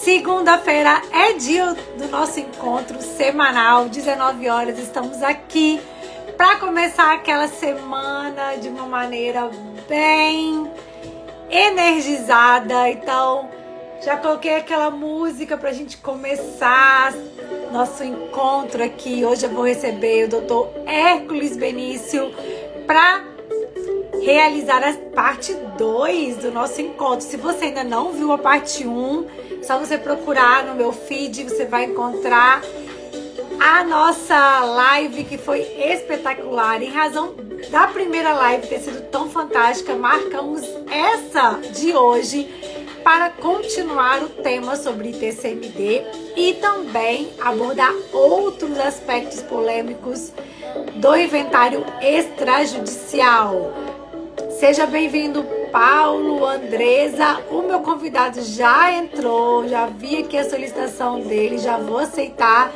Segunda-feira é dia do nosso encontro semanal, 19 horas. Estamos aqui para começar aquela semana de uma maneira bem energizada. Então, já coloquei aquela música para a gente começar nosso encontro aqui. Hoje eu vou receber o Dr. Hércules Benício para realizar a parte 2 do nosso encontro. Se você ainda não viu a parte 1, só você procurar no meu feed, você vai encontrar a nossa live, que foi espetacular. Em razão da primeira live ter sido tão fantástica, marcamos essa de hoje para continuar o tema sobre TCMD e também abordar outros aspectos polêmicos do inventário extrajudicial. Seja bem-vindo, Paulo, Andresa. O meu convidado já entrou, já vi aqui a solicitação dele, já vou aceitar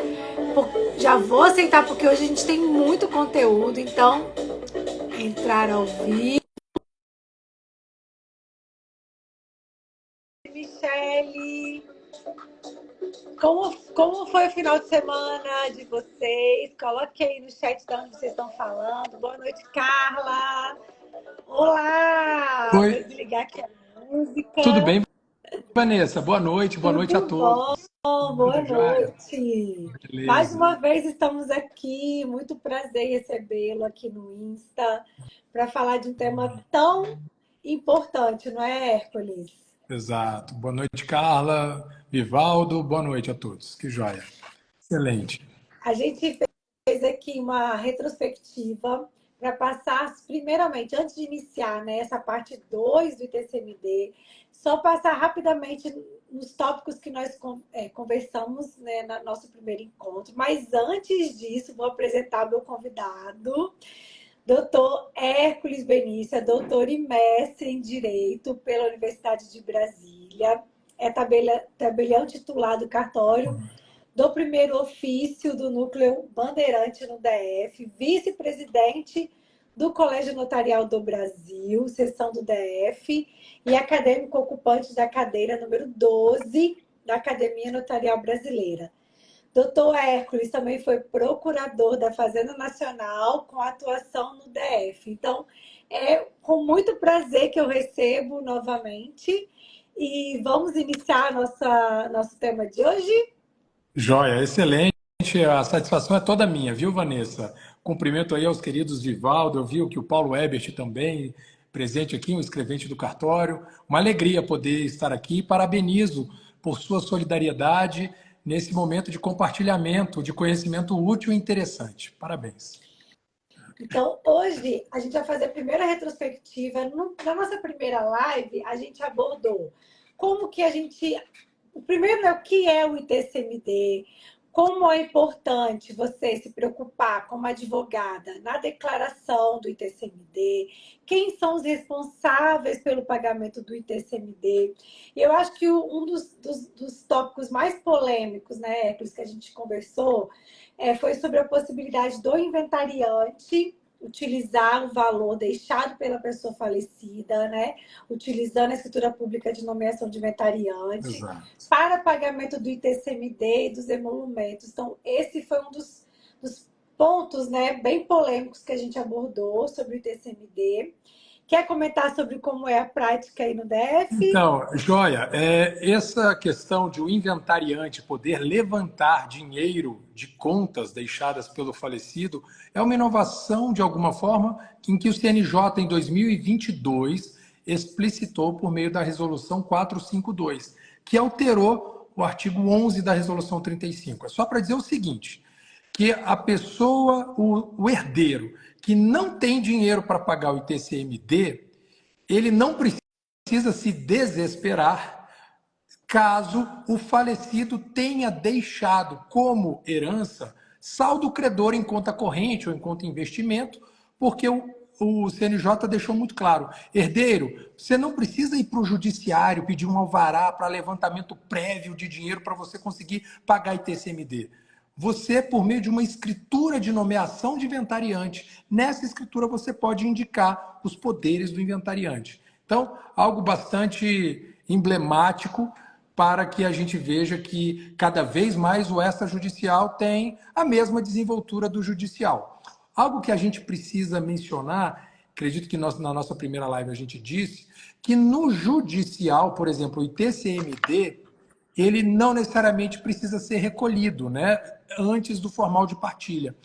porque hoje a gente tem muito conteúdo. Então, entrar ao vivo. Michele, como foi o final de semana de vocês? Coloque aí no chat de onde vocês estão falando. Boa noite, Carla. Olá! Oi. Vou desligar aqui a música. Tudo bem, Vanessa? Boa noite a todos. Boa noite. Beleza. Mais uma vez estamos aqui, muito prazer em recebê-lo aqui no Insta para falar de um tema tão importante, não é, Hércules? Exato. Boa noite, Carla, Vivaldo, boa noite a todos. Que joia. Excelente. A gente fez aqui uma retrospectiva para passar, primeiramente, antes de iniciar, né, essa parte 2 do ITCMD, só passar rapidamente nos tópicos que nós conversamos, né, no nosso primeiro encontro. Mas antes disso, vou apresentar meu convidado, Dr. Hércules Benício, é doutor e mestre em Direito pela Universidade de Brasília, é tabelião titular do cartório do primeiro ofício do Núcleo Bandeirante no DF, vice-presidente do Colégio Notarial do Brasil, seção do DF, e acadêmico ocupante da cadeira número 12 da Academia Notarial Brasileira. Doutor Hércules também foi procurador da Fazenda Nacional com atuação no DF. Então, é com muito prazer que eu recebo novamente. E vamos iniciar nosso tema de hoje? Joia, excelente. A satisfação é toda minha, viu, Vanessa? Cumprimento aí aos queridos Vivaldo, eu vi que o Paulo Ebert também presente aqui, um escrevente do cartório. Uma alegria poder estar aqui e parabenizo por sua solidariedade nesse momento de compartilhamento de conhecimento útil e interessante. Parabéns. Então, hoje, a gente vai fazer a primeira retrospectiva. Na nossa primeira live, a gente abordou como que a gente... O primeiro é o que é o ITCMD, como é importante você se preocupar como advogada na declaração do ITCMD, quem são os responsáveis pelo pagamento do ITCMD. E eu acho que um dos tópicos mais polêmicos, né, Hércules, que a gente conversou, foi sobre a possibilidade do inventariante utilizar o valor deixado pela pessoa falecida, né? Utilizando a escritura pública de nomeação de inventariante. Exato. Para pagamento do ITCMD e dos emolumentos. Então, esse foi um dos pontos, né, bem polêmicos que a gente abordou sobre o ITCMD. Quer comentar sobre como é a prática aí no DF? Então, joia, essa questão de o inventariante poder levantar dinheiro de contas deixadas pelo falecido é uma inovação, de alguma forma, em que o CNJ, em 2022, explicitou por meio da Resolução 452, que alterou o artigo 11 da Resolução 35. É só para dizer o seguinte, que a pessoa, o herdeiro, que não tem dinheiro para pagar o ITCMD, ele não precisa se desesperar caso o falecido tenha deixado como herança saldo credor em conta corrente ou em conta investimento, porque o CNJ deixou muito claro, herdeiro, você não precisa ir para o judiciário pedir um alvará para levantamento prévio de dinheiro para você conseguir pagar ITCMD. Você, por meio de uma escritura de nomeação de inventariante, nessa escritura você pode indicar os poderes do inventariante. Então, algo bastante emblemático para que a gente veja que cada vez mais o extrajudicial tem a mesma desenvoltura do judicial. Algo que a gente precisa mencionar, acredito que nós, na nossa primeira live a gente disse, que no judicial, por exemplo, o ITCMD, ele não necessariamente precisa ser recolhido, né, antes do formal de partilha.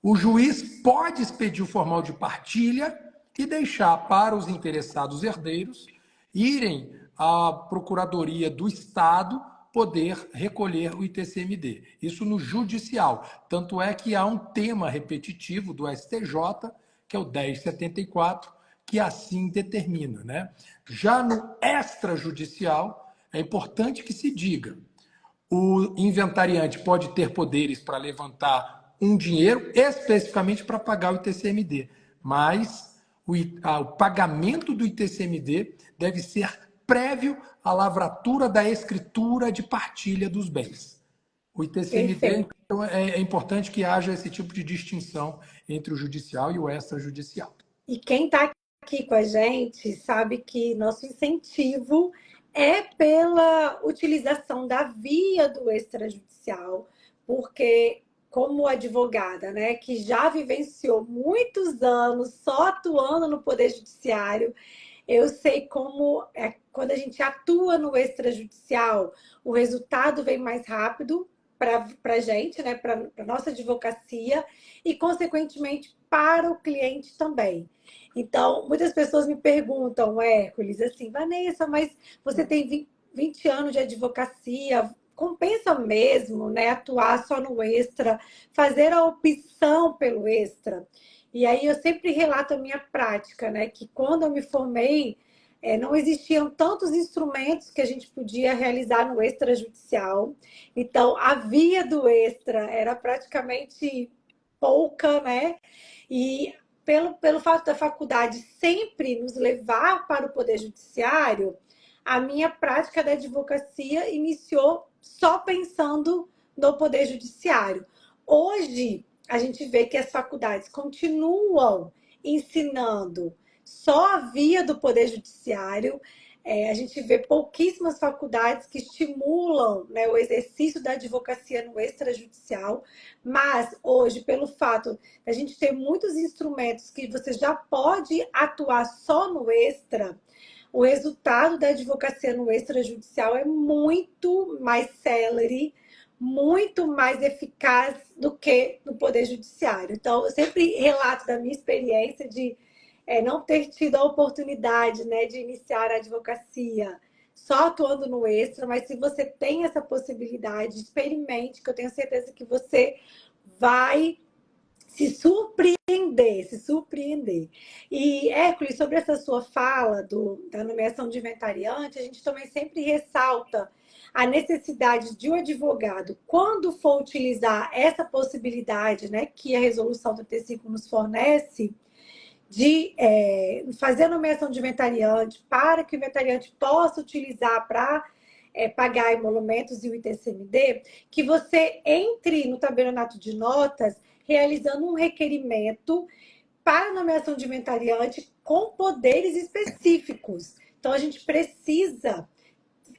O juiz pode expedir o formal de partilha e deixar para os interessados herdeiros irem à Procuradoria do Estado poder recolher o ITCMD. Isso no judicial. Tanto é que há um tema repetitivo do STJ, que é o 1074, que assim determina, né? Já no extrajudicial, é importante que se diga: o inventariante pode ter poderes para levantar um dinheiro especificamente para pagar o ITCMD, mas o pagamento do ITCMD deve ser prévio à lavratura da escritura de partilha dos bens. O ITCMD, Perfeito. então, é importante que haja esse tipo de distinção entre o judicial e o extrajudicial. E quem está aqui com a gente sabe que nosso incentivo é pela utilização da via do extrajudicial, porque como advogada, né, que já vivenciou muitos anos só atuando no Poder Judiciário, eu sei como quando a gente atua no extrajudicial, o resultado vem mais rápido para a gente, né, para a nossa advocacia e, consequentemente, para o cliente também. Então, muitas pessoas me perguntam, Hércules, assim, Vanessa, mas você tem 20 anos de advocacia, compensa mesmo, né, atuar só no extra, fazer a opção pelo extra? E aí eu sempre relato a minha prática, né, que quando eu me formei, não existiam tantos instrumentos que a gente podia realizar no extrajudicial. Então, a via do extra era praticamente pouca, né? E pelo fato da faculdade sempre nos levar para o Poder Judiciário, a minha prática da advocacia iniciou só pensando no Poder Judiciário. Hoje, a gente vê que as faculdades continuam ensinando só a via do Poder Judiciário. A gente vê pouquíssimas faculdades que estimulam, né, o exercício da advocacia no extrajudicial, mas hoje, pelo fato de a gente ter muitos instrumentos que você já pode atuar só no extra, o resultado da advocacia no extrajudicial é muito mais célere, muito mais eficaz do que no Poder Judiciário. Então, eu sempre relato da minha experiência de não ter tido a oportunidade, né, de iniciar a advocacia só atuando no extra, mas se você tem essa possibilidade, experimente, que eu tenho certeza que você vai se surpreender, se surpreender. E, Hércules, sobre essa sua fala da nomeação de inventariante, a gente também sempre ressalta a necessidade de um advogado, quando for utilizar essa possibilidade, né, que a resolução 35 nos fornece, de fazer a nomeação de inventariante para que o inventariante possa utilizar para pagar emolumentos e o ITCMD, que você entre no tabelionato de notas realizando um requerimento para a nomeação de inventariante com poderes específicos. Então, a gente precisa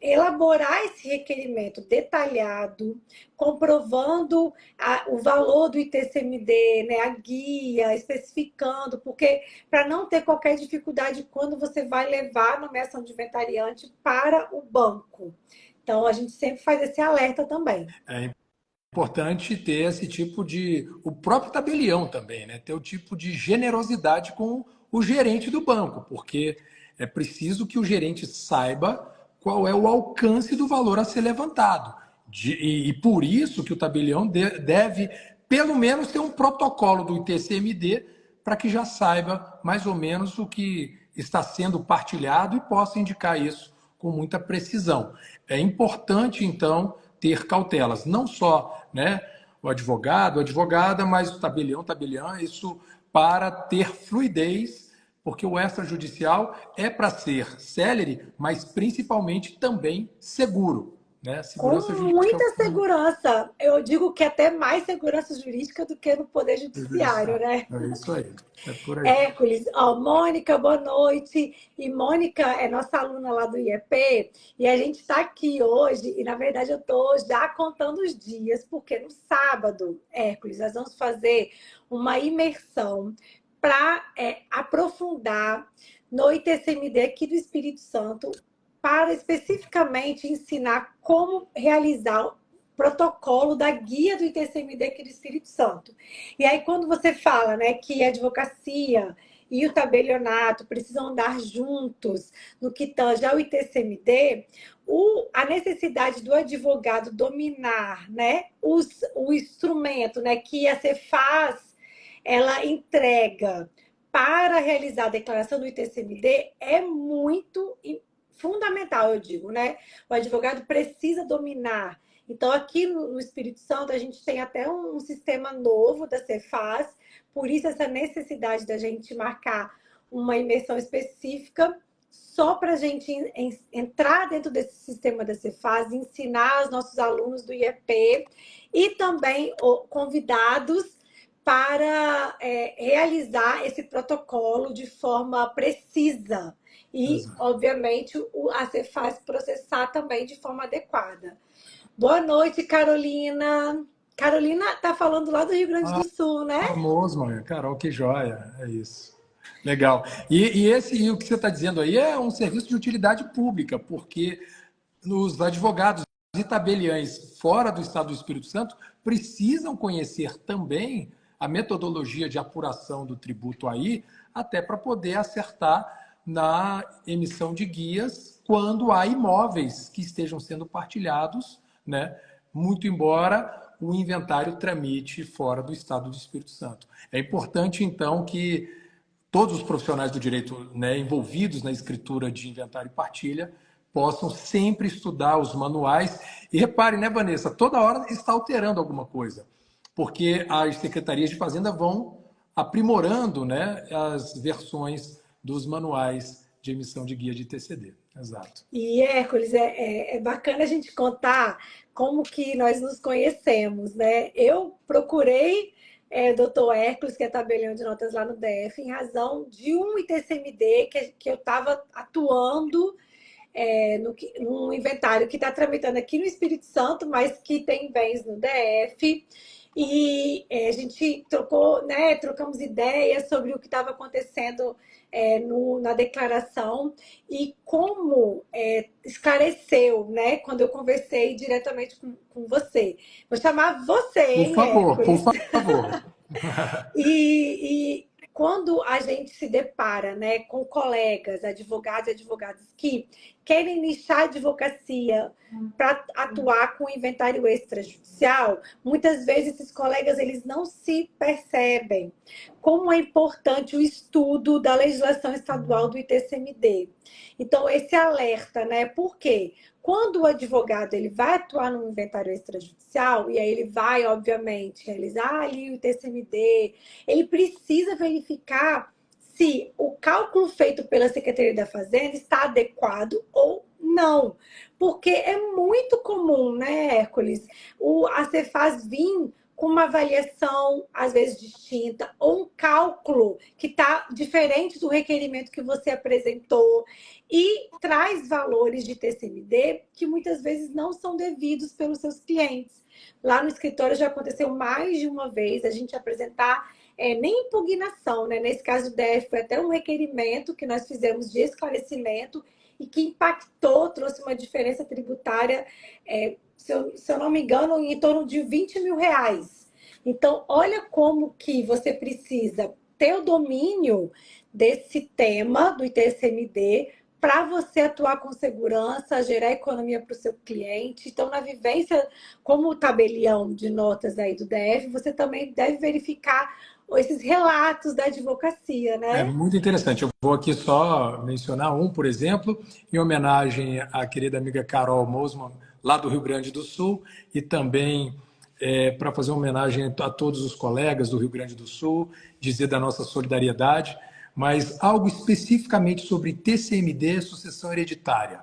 elaborar esse requerimento detalhado, comprovando o valor do ITCMD, né, a guia, especificando, porque para não ter qualquer dificuldade quando você vai levar a nomeação de inventariante para o banco. Então, a gente sempre faz esse alerta também. É importante ter esse tipo de... O próprio tabelião também, né? Ter o tipo de generosidade com o gerente do banco, porque é preciso que o gerente saiba qual é o alcance do valor a ser levantado. E por isso que o tabelião deve, pelo menos, ter um protocolo do ITCMD para que já saiba mais ou menos o que está sendo partilhado e possa indicar isso com muita precisão. É importante, então, ter cautelas, não só, né, o advogado, a advogada, mas o tabelião, isso para ter fluidez, porque o extrajudicial é para ser célere, mas principalmente também seguro. né? Com Segurança jurídica é o muita que mais segurança. Eu digo que até mais segurança jurídica do que no Poder Judiciário, judiciário. né? É isso aí. É por aí. Hércules, ó, Mônica, boa noite. E Mônica é nossa aluna lá do IEP, e a gente está aqui hoje, e na verdade eu estou já contando os dias, porque no sábado, Hércules, nós vamos fazer uma imersão para aprofundar no ITCMD aqui do Espírito Santo, para especificamente ensinar como realizar o protocolo da guia do ITCMD aqui do Espírito Santo. E aí, quando você fala, né, que a advocacia e o tabelionato precisam andar juntos no que tange ao ITCMD, a necessidade do advogado dominar, né, o instrumento, né, que a Cefaz ela entrega para realizar a declaração do ITCMD é muito fundamental, eu digo, né? O advogado precisa dominar. Então, aqui no Espírito Santo, a gente tem até um sistema novo da Cefaz, por isso essa necessidade da gente marcar uma imersão específica só para a gente entrar dentro desse sistema da Cefaz, ensinar os nossos alunos do IEP e também convidados para realizar esse protocolo de forma precisa e, Exato. obviamente, a Cefaz processar também de forma adequada. Boa noite, Carolina. Carolina está falando lá do Rio Grande do Sul, né? Famoso, mãe. Carol, que joia. É isso. Legal. E o que você está dizendo aí é um serviço de utilidade pública, porque os advogados e tabeliães fora do Estado do Espírito Santo precisam conhecer também a metodologia de apuração do tributo aí, até para poder acertar na emissão de guias quando há imóveis que estejam sendo partilhados, né? Muito embora o inventário tramite fora do Estado do Espírito Santo. É importante, então, que todos os profissionais do direito, né, envolvidos na escritura de inventário e partilha possam sempre estudar os manuais. E repare, né, Vanessa, toda hora está alterando alguma coisa, porque as secretarias de Fazenda vão aprimorando, né, as versões dos manuais de emissão de guia de TCD. Exato. E, Hércules, é bacana a gente contar como que nós nos conhecemos, né? Eu procurei o doutor Hércules, que é tabelião de notas lá no DF, em razão de um ITCMD que eu estava atuando num inventário que está tramitando aqui no Espírito Santo, mas que tem bens no DF. E a gente trocou, né, trocamos ideias sobre o que estava acontecendo na declaração e como esclareceu, né, quando eu conversei diretamente com você. Vou chamar você, hein, Por Hércules? favor. E quando a gente se depara, né, com colegas, advogados e advogadas que querem nichar a advocacia para atuar com inventário extrajudicial, muitas vezes esses colegas eles não se percebem como é importante o estudo da legislação estadual do ITCMD. Então, esse alerta, né? Por quê? Quando o advogado ele vai atuar no inventário extrajudicial, e aí ele vai, obviamente, realizar ali o ITCMD, ele precisa verificar se o cálculo feito pela Secretaria da Fazenda está adequado ou não. Porque é muito comum, né, Hércules, a Cefaz vir com uma avaliação, às vezes, distinta, ou um cálculo que está diferente do requerimento que você apresentou e traz valores de TCMD que muitas vezes não são devidos pelos seus clientes. Lá no escritório já aconteceu mais de uma vez a gente apresentar nem impugnação, né? Nesse caso do DF foi até um requerimento que nós fizemos de esclarecimento e que impactou, trouxe uma diferença tributária, se eu não me engano, em torno de R$ 20.000. Então, olha como que você precisa ter o domínio desse tema do ITCMD para você atuar com segurança, gerar economia para o seu cliente. Então, na vivência como tabelião de notas aí do DF, você também deve verificar esses relatos da advocacia, É né? muito interessante. Eu vou aqui só mencionar um, por exemplo, em homenagem à querida amiga Carol Mosman, lá do Rio Grande do Sul, e também para fazer uma homenagem a todos os colegas do Rio Grande do Sul, dizer da nossa solidariedade, mas algo especificamente sobre TCMD, sucessão hereditária.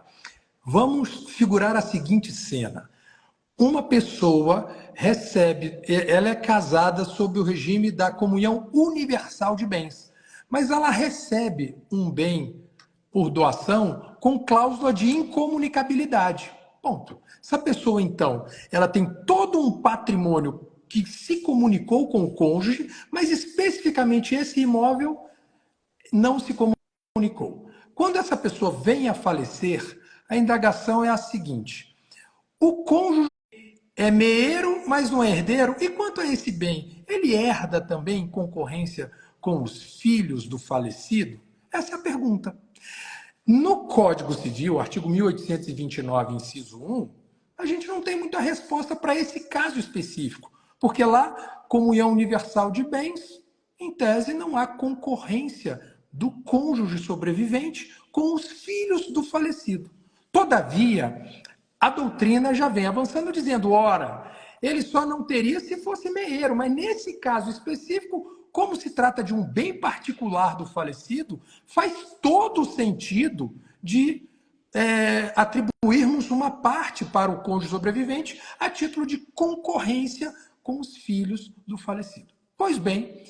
Vamos figurar a seguinte cena. Uma pessoa recebe, ela é casada sob o regime da comunhão universal de bens, mas ela recebe um bem por doação com cláusula de incomunicabilidade. Ponto. Essa pessoa, então, ela tem todo um patrimônio que se comunicou com o cônjuge, mas especificamente esse imóvel não se comunicou. Quando essa pessoa vem a falecer, a indagação é a seguinte: o cônjuge é meeiro, mas não é herdeiro? E quanto a esse bem, ele herda também em concorrência com os filhos do falecido? Essa é a pergunta. No Código Civil, artigo 1829, inciso 1, a gente não tem muita resposta para esse caso específico, porque lá, comunhão universal de bens, em tese, não há concorrência do cônjuge sobrevivente com os filhos do falecido. Todavia, a doutrina já vem avançando dizendo, ora, ele só não teria se fosse meeiro, mas nesse caso específico, como se trata de um bem particular do falecido, faz todo o sentido de atribuirmos uma parte para o cônjuge sobrevivente a título de concorrência com os filhos do falecido. Pois bem,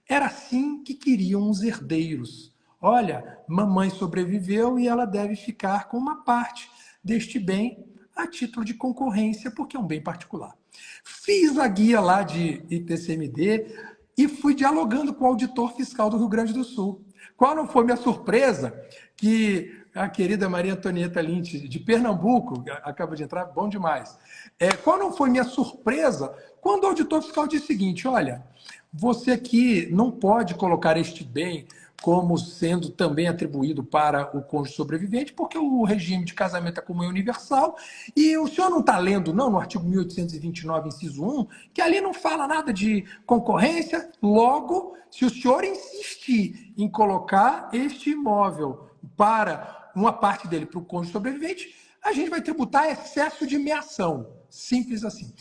era assim que queriam os herdeiros. Olha, mamãe sobreviveu e ela deve ficar com uma parte deste bem a título de concorrência, porque é um bem particular. Fiz a guia lá de ITCMD e fui dialogando com o auditor fiscal do Rio Grande do Sul. Qual não foi minha surpresa que a querida Maria Antonieta Lynch, de Pernambuco, acaba de entrar, bom demais. Qual não foi minha surpresa quando o auditor fiscal disse o seguinte, olha, você aqui não pode colocar este bem como sendo também atribuído para o cônjuge sobrevivente, porque o regime de casamento é comunhão universal, e o senhor não está lendo, não, no artigo 1829, inciso 1, que ali não fala nada de concorrência, logo, se o senhor insistir em colocar este imóvel para uma parte dele para o cônjuge sobrevivente, a gente vai tributar excesso de meação, simples assim.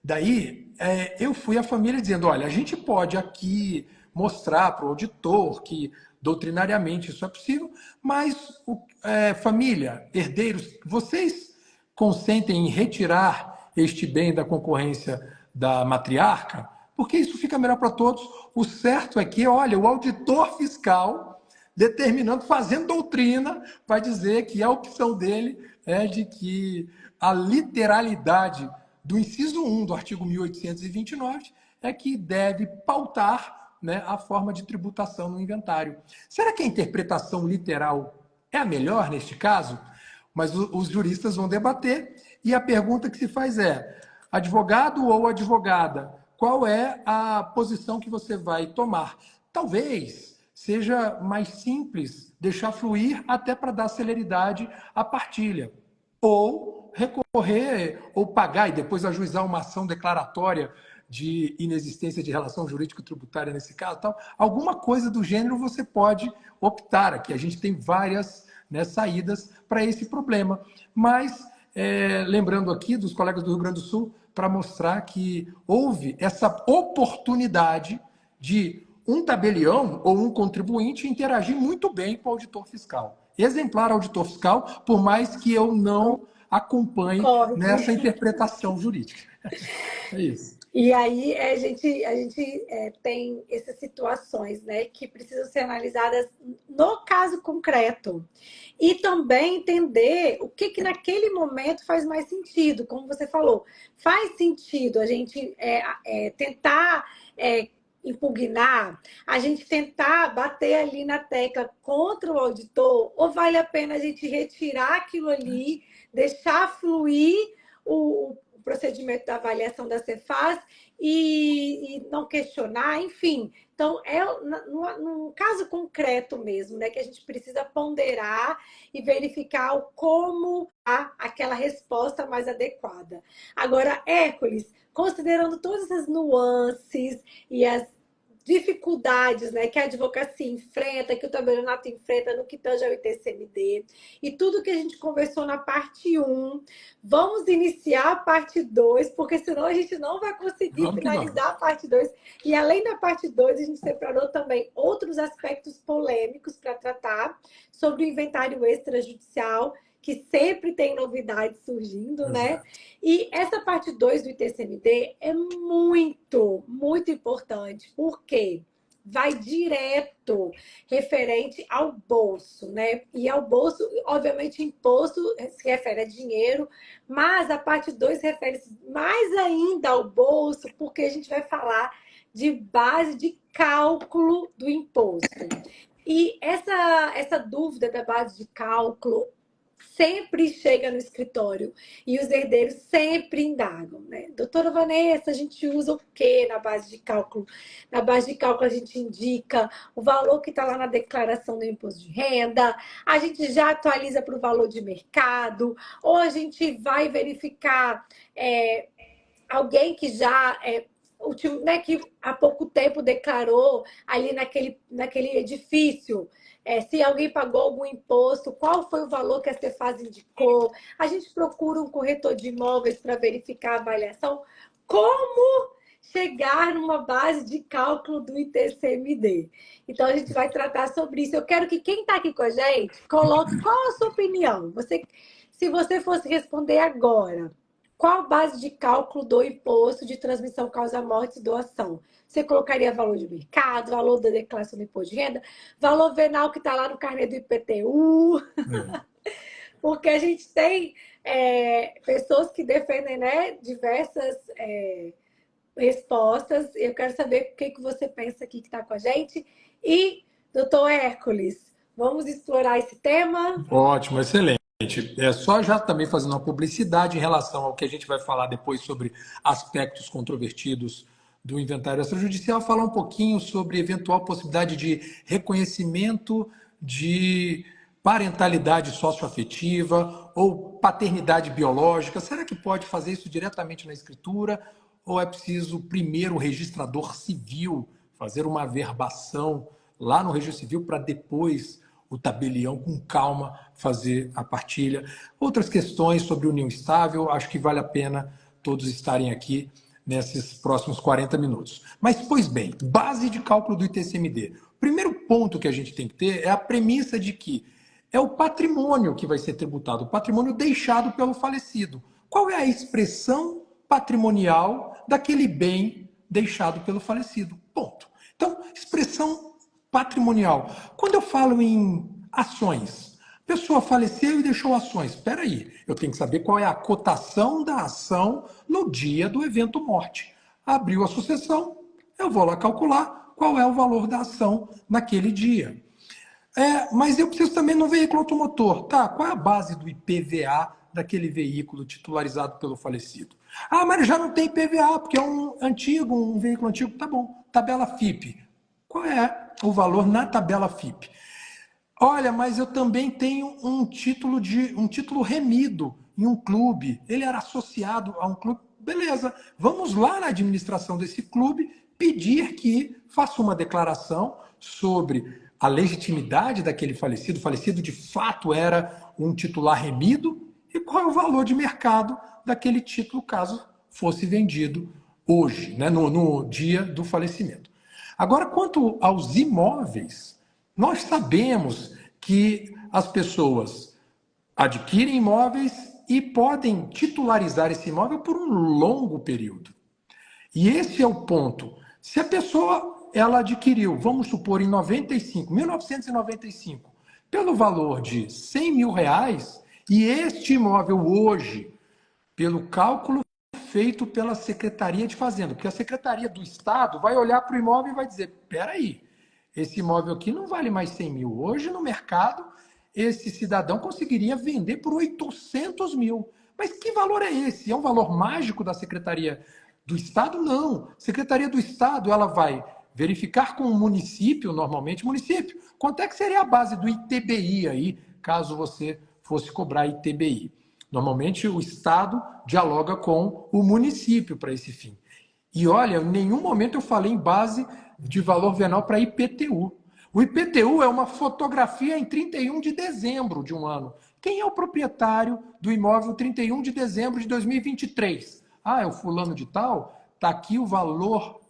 Daí, eu fui à família dizendo, olha, a gente pode aqui mostrar para o auditor que doutrinariamente isso é possível, mas, família, herdeiros, vocês consentem em retirar este bem da concorrência da matriarca? Porque isso fica melhor para todos. O certo é que, olha, o auditor fiscal, determinando, fazendo doutrina, vai dizer que a opção dele é de que a literalidade do inciso 1 do artigo 1829 é que deve pautar, né, a forma de tributação no inventário. Será que a interpretação literal é a melhor neste caso? Mas os juristas vão debater e a pergunta que se faz é, advogado ou advogada, qual é a posição que você vai tomar? Talvez seja mais simples deixar fluir até para dar celeridade à partilha. Ou recorrer, ou pagar e depois ajuizar uma ação declaratória de inexistência de relação jurídico-tributária nesse caso, tal. Alguma coisa do gênero você pode optar aqui. A gente tem várias, né, saídas para esse problema. Mas, lembrando aqui dos colegas do Rio Grande do Sul, para mostrar que houve essa oportunidade de um tabelião ou um contribuinte interagir muito bem com o auditor fiscal. Exemplar auditor fiscal, por mais que eu não acompanhe nessa interpretação jurídica. É isso. E aí a gente tem essas situações, né, que precisam ser analisadas no caso concreto. E também entender o que naquele momento faz mais sentido, como você falou. Faz sentido a gente tentar impugnar, a gente tentar bater ali na tecla contra o auditor, ou vale a pena a gente retirar aquilo ali, deixar fluir o procedimento da avaliação da Cefaz e não questionar, enfim. Então, num caso concreto mesmo, né, que a gente precisa ponderar e verificar como aquela resposta mais adequada. Agora, Hércules, considerando todas as nuances e as dificuldades, né, que a advocacia enfrenta, que o tabelionato enfrenta no que tange ao ITCMD, e tudo que a gente conversou na parte 1, vamos iniciar a parte 2, porque senão a gente não vai conseguir finalizar a parte 2. E além da parte 2, a gente separou também outros aspectos polêmicos para tratar sobre o inventário extrajudicial, que sempre tem novidades surgindo, né? Exato. E essa parte 2 do ITCMD é muito, muito importante, porque vai direto referente ao bolso, né? E ao bolso, obviamente, imposto se refere a dinheiro, mas a parte 2 refere-se mais ainda ao bolso, porque a gente vai falar de base de cálculo do imposto. E essa dúvida da base de cálculo sempre chega no escritório e os herdeiros sempre indagam, né? Doutora Vanessa, a gente usa o que na base de cálculo? Na base de cálculo a gente indica o valor que está lá na declaração do imposto de renda, a gente já atualiza para o valor de mercado, ou a gente vai verificar alguém que já né, que há pouco tempo declarou ali naquele edifício, se alguém pagou algum imposto, qual foi o valor que a Cefaz indicou. A gente procura um corretor de imóveis para verificar a avaliação. Como chegar numa base de cálculo do ITCMD? Então, a gente vai tratar sobre isso. Eu quero que quem está aqui com a gente coloque qual a sua opinião. Se você fosse responder agora, qual base de cálculo do imposto de transmissão causa-morte e doação? Você colocaria valor de mercado, valor da declaração do imposto de renda, valor venal que está lá no carnê do IPTU? Porque a gente tem pessoas que defendem, né, diversas respostas. Eu quero saber o que você pensa aqui que está com a gente. E, doutor Hércules, vamos explorar esse tema? Ótimo, excelente. É só já também fazendo uma publicidade em relação ao que a gente vai falar depois sobre aspectos controvertidos do inventário extrajudicial, falar um pouquinho sobre eventual possibilidade de reconhecimento de parentalidade socioafetiva ou paternidade biológica. Será que pode fazer isso diretamente na escritura ou é preciso primeiro o registrador civil fazer uma averbação lá no registro civil para depois o tabelião, com calma, fazer a partilha? Outras questões sobre união estável, acho que vale a pena todos estarem aqui nesses próximos 40 minutos. Mas, pois bem, base de cálculo do ITCMD. O primeiro ponto que a gente tem que ter é a premissa de que é o patrimônio que vai ser tributado, o patrimônio deixado pelo falecido. Qual é a expressão patrimonial daquele bem deixado pelo falecido? Ponto. Então, expressão patrimonial. Quando eu falo em ações, a pessoa faleceu e deixou ações. Espera aí, eu tenho que saber qual é a cotação da ação no dia do evento morte. Abriu a sucessão, eu vou lá calcular qual é o valor da ação naquele dia. Mas eu preciso também no veículo automotor. Tá, qual é a base do IPVA daquele veículo titularizado pelo falecido? Ah, mas já não tem IPVA, porque é um veículo antigo. Tá bom, tabela FIP. Qual é o valor na tabela FIP? Olha, mas eu também tenho um título remido em um clube. Ele era associado a um clube. Beleza, vamos lá na administração desse clube pedir que faça uma declaração sobre a legitimidade daquele falecido. O falecido de fato era um titular remido e qual é o valor de mercado daquele título caso fosse vendido hoje, né, no dia do falecimento. Agora, quanto aos imóveis, nós sabemos que as pessoas adquirem imóveis e podem titularizar esse imóvel por um longo período. E esse é o ponto. Se a pessoa ela adquiriu, vamos supor, em 1995, pelo valor de 100 mil reais, e este imóvel hoje, pelo cálculo feito pela Secretaria de Fazenda, porque a Secretaria do Estado vai olhar para o imóvel e vai dizer, peraí, esse imóvel aqui não vale mais 100 mil. Hoje, no mercado, esse cidadão conseguiria vender por 800 mil. Mas que valor é esse? É um valor mágico da Secretaria do Estado? Não. A Secretaria do Estado ela vai verificar com o município, normalmente, município, quanto é que seria a base do ITBI aí, caso você fosse cobrar ITBI. Normalmente, o Estado dialoga com o município para esse fim. E olha, em nenhum momento eu falei em base de valor venal para IPTU. O IPTU é uma fotografia em 31 de dezembro de um ano. Quem é o proprietário do imóvel 31 de dezembro de 2023? Ah, é o fulano de tal? Está aqui o valor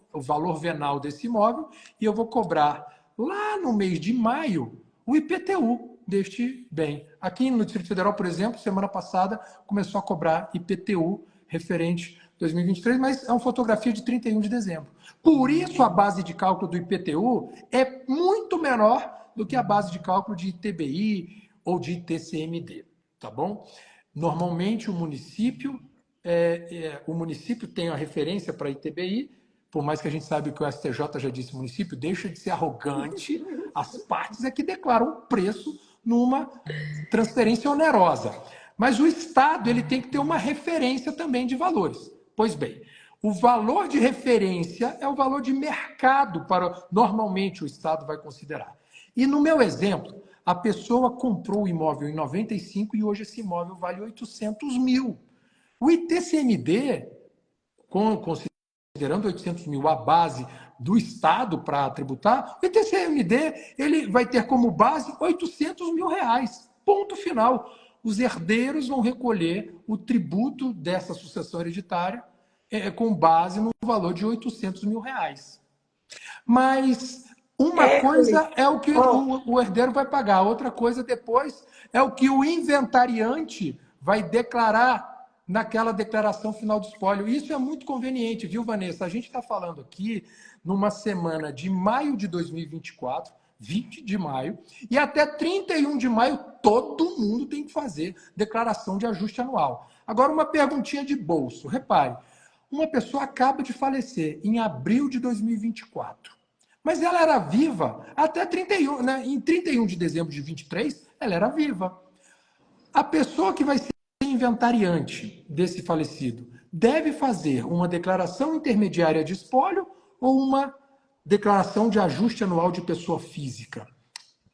venal desse imóvel e eu vou cobrar lá no mês de maio o IPTU deste bem. Aqui no Distrito Federal, por exemplo, semana passada começou a cobrar IPTU referente 2023, mas é uma fotografia de 31 de dezembro. Por isso, a base de cálculo do IPTU é muito menor do que a base de cálculo de ITBI ou de ITCMD, tá bom? Normalmente, o município tem a referência para ITBI, por mais que a gente saiba que o STJ já disse, o município deixa de ser arrogante, as partes é que declaram o preço numa transferência onerosa. Mas o Estado ele tem que ter uma referência também de valores. Pois bem, o valor de referência é o valor de mercado para normalmente o Estado vai considerar. E no meu exemplo, a pessoa comprou o imóvel em 95 e hoje esse imóvel vale 800 mil. O ITCMD, considerando 800 mil a base do Estado para tributar, o ITCMD ele vai ter como base 800 mil reais. Ponto final. Os herdeiros vão recolher o tributo dessa sucessão hereditária com base no valor de 800 mil reais. Mas uma coisa é o que o herdeiro vai pagar, outra coisa depois é o que o inventariante vai declarar naquela declaração final do espólio. Isso é muito conveniente, viu, Vanessa? A gente está falando aqui numa semana de maio de 2024, 20 de maio, e até 31 de maio todo mundo tem que fazer declaração de ajuste anual. Agora, uma perguntinha de bolso. Repare, uma pessoa acaba de falecer em abril de 2024. Mas ela era viva até 31, né? Em 31 de dezembro de 23, ela era viva. A pessoa que vai ser inventariante desse falecido deve fazer uma declaração intermediária de espólio ou uma declaração de ajuste anual de pessoa física?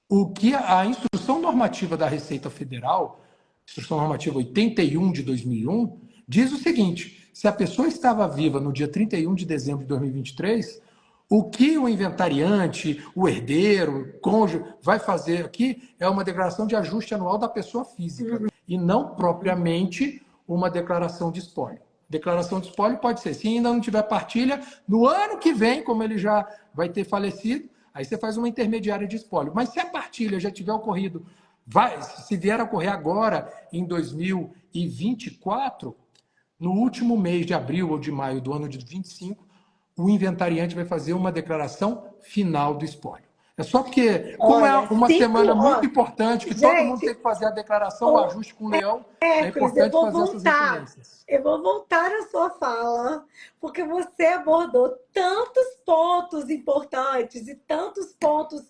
O que a instrução normativa da Receita Federal, instrução normativa 81 de 2001, diz o seguinte: se a pessoa estava viva no dia 31 de dezembro de 2023, o que o inventariante, o herdeiro, o cônjuge vai fazer aqui é uma declaração de ajuste anual da pessoa física e não propriamente uma declaração de espólio. Declaração de espólio pode ser, se ainda não tiver partilha, no ano que vem, como ele já vai ter falecido, aí você faz uma intermediária de espólio. Mas se a partilha já tiver ocorrido, se vier a ocorrer agora, em 2024, no último mês de abril ou de maio do ano de 25, o inventariante vai fazer uma declaração final do espólio. É só porque, como é uma semana muito importante, que todo mundo tem que fazer a declaração, o ajuste com o leão, é importante fazer essas referências. Eu vou voltar na sua fala, porque você abordou tantos pontos importantes e tantos pontos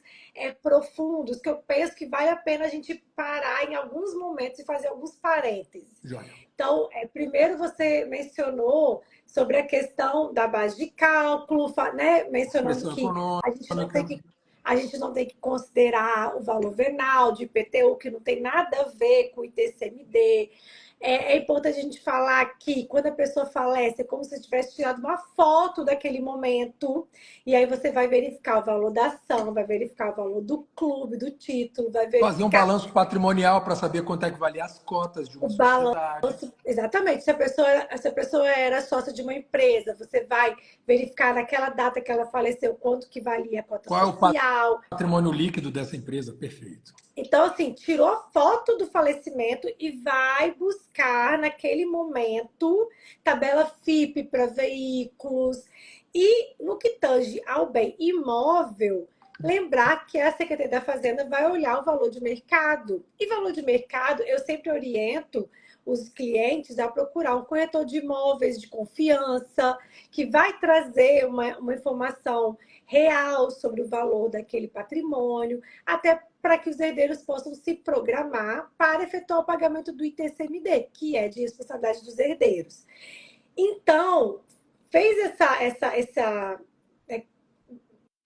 profundos que eu penso que vale a pena a gente parar em alguns momentos e fazer alguns parênteses. Joia. Então, primeiro você mencionou sobre a questão da base de cálculo, né? Mencionando que a gente não tem que considerar o valor venal de IPTU, que não tem nada a ver com o ITCMD. É importante a gente falar que quando a pessoa falece, é como se tivesse tirado uma foto daquele momento, e aí você vai verificar o valor da ação, vai verificar o valor do clube, do título, vai verificar... Fazer um balanço patrimonial para saber quanto é que valia as cotas de uma sociedade. Exatamente. Se a pessoa era sócia de uma empresa, você vai verificar naquela data que ela faleceu quanto que valia a cota social. Qual é o patrimônio líquido dessa empresa? Perfeito. Então, assim, tirou a foto do falecimento e vai buscar, naquele momento, tabela FIP para veículos. E, no que tange ao bem imóvel, lembrar que a Secretaria da Fazenda vai olhar o valor de mercado. E valor de mercado, eu sempre oriento os clientes a procurar um corretor de imóveis de confiança, que vai trazer uma informação real sobre o valor daquele patrimônio, até para que os herdeiros possam se programar para efetuar o pagamento do ITCMD, que é de responsabilidade dos herdeiros. Então, fez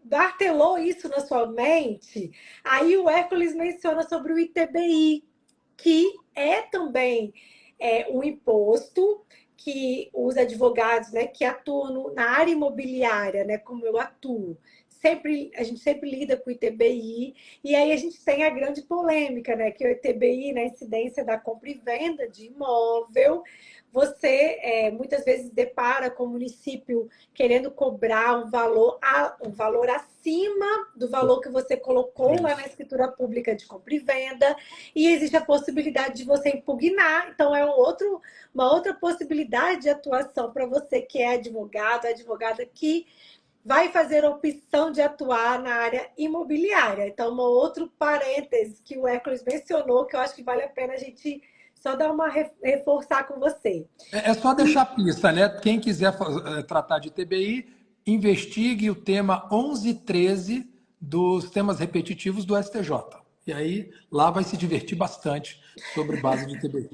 martelou isso na sua mente, aí o Hércules menciona sobre o ITBI, que é também um imposto que os advogados, né, que atuam na área imobiliária, né, como eu atuo, a gente sempre lida com o ITBI, e aí a gente tem a grande polêmica, né, que o ITBI, na incidência da compra e venda de imóvel, você muitas vezes depara com o município querendo cobrar um valor acima do valor que você colocou lá na escritura pública de compra e venda, e existe a possibilidade de você impugnar. Então, uma outra possibilidade de atuação para você que é advogado, advogada que vai fazer a opção de atuar na área imobiliária. Então, um outro parêntese que o Hércules mencionou, que eu acho que vale a pena a gente só dar uma reforçar com você. É só deixar a pista, né? Quem quiser tratar de TBI, investigue o tema 11 e 13 dos temas repetitivos do STJ. E aí, lá vai se divertir bastante sobre base de TBI.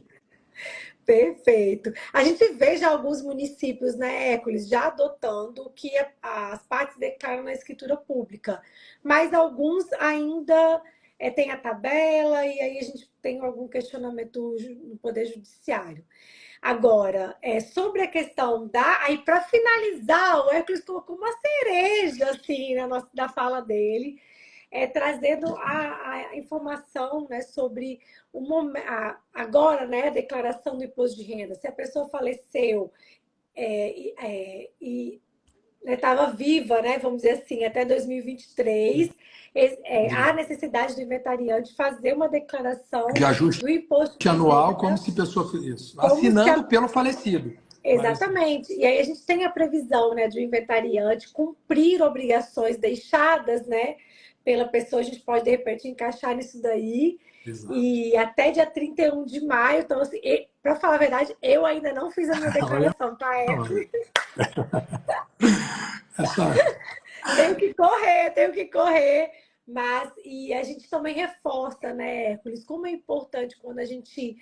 Perfeito. A gente vê já alguns municípios, né, Hércules, já adotando o que as partes declaram na escritura pública, mas alguns ainda têm a tabela e aí a gente tem algum questionamento no Poder Judiciário. Agora, sobre a questão aí para finalizar, o Hércules colocou uma cereja assim na fala dele, trazendo a informação, né, sobre o momento, agora, né, a declaração do imposto de renda. Se a pessoa faleceu e estava viva, né, vamos dizer assim, até 2023, há necessidade do inventariante fazer uma declaração De ajuste do imposto de anual, renda, como se pessoa fez isso, como se assinando pelo falecido. Exatamente. E aí a gente tem a previsão, né, do inventariante cumprir obrigações deixadas, né, pela pessoa. A gente pode, de repente, encaixar nisso daí. Exato. E até dia 31 de maio. Então, assim, para falar a verdade, eu ainda não fiz a minha declaração, tá, Hércules? Tenho que correr. E a gente também reforça, né, Hércules, como é importante quando a gente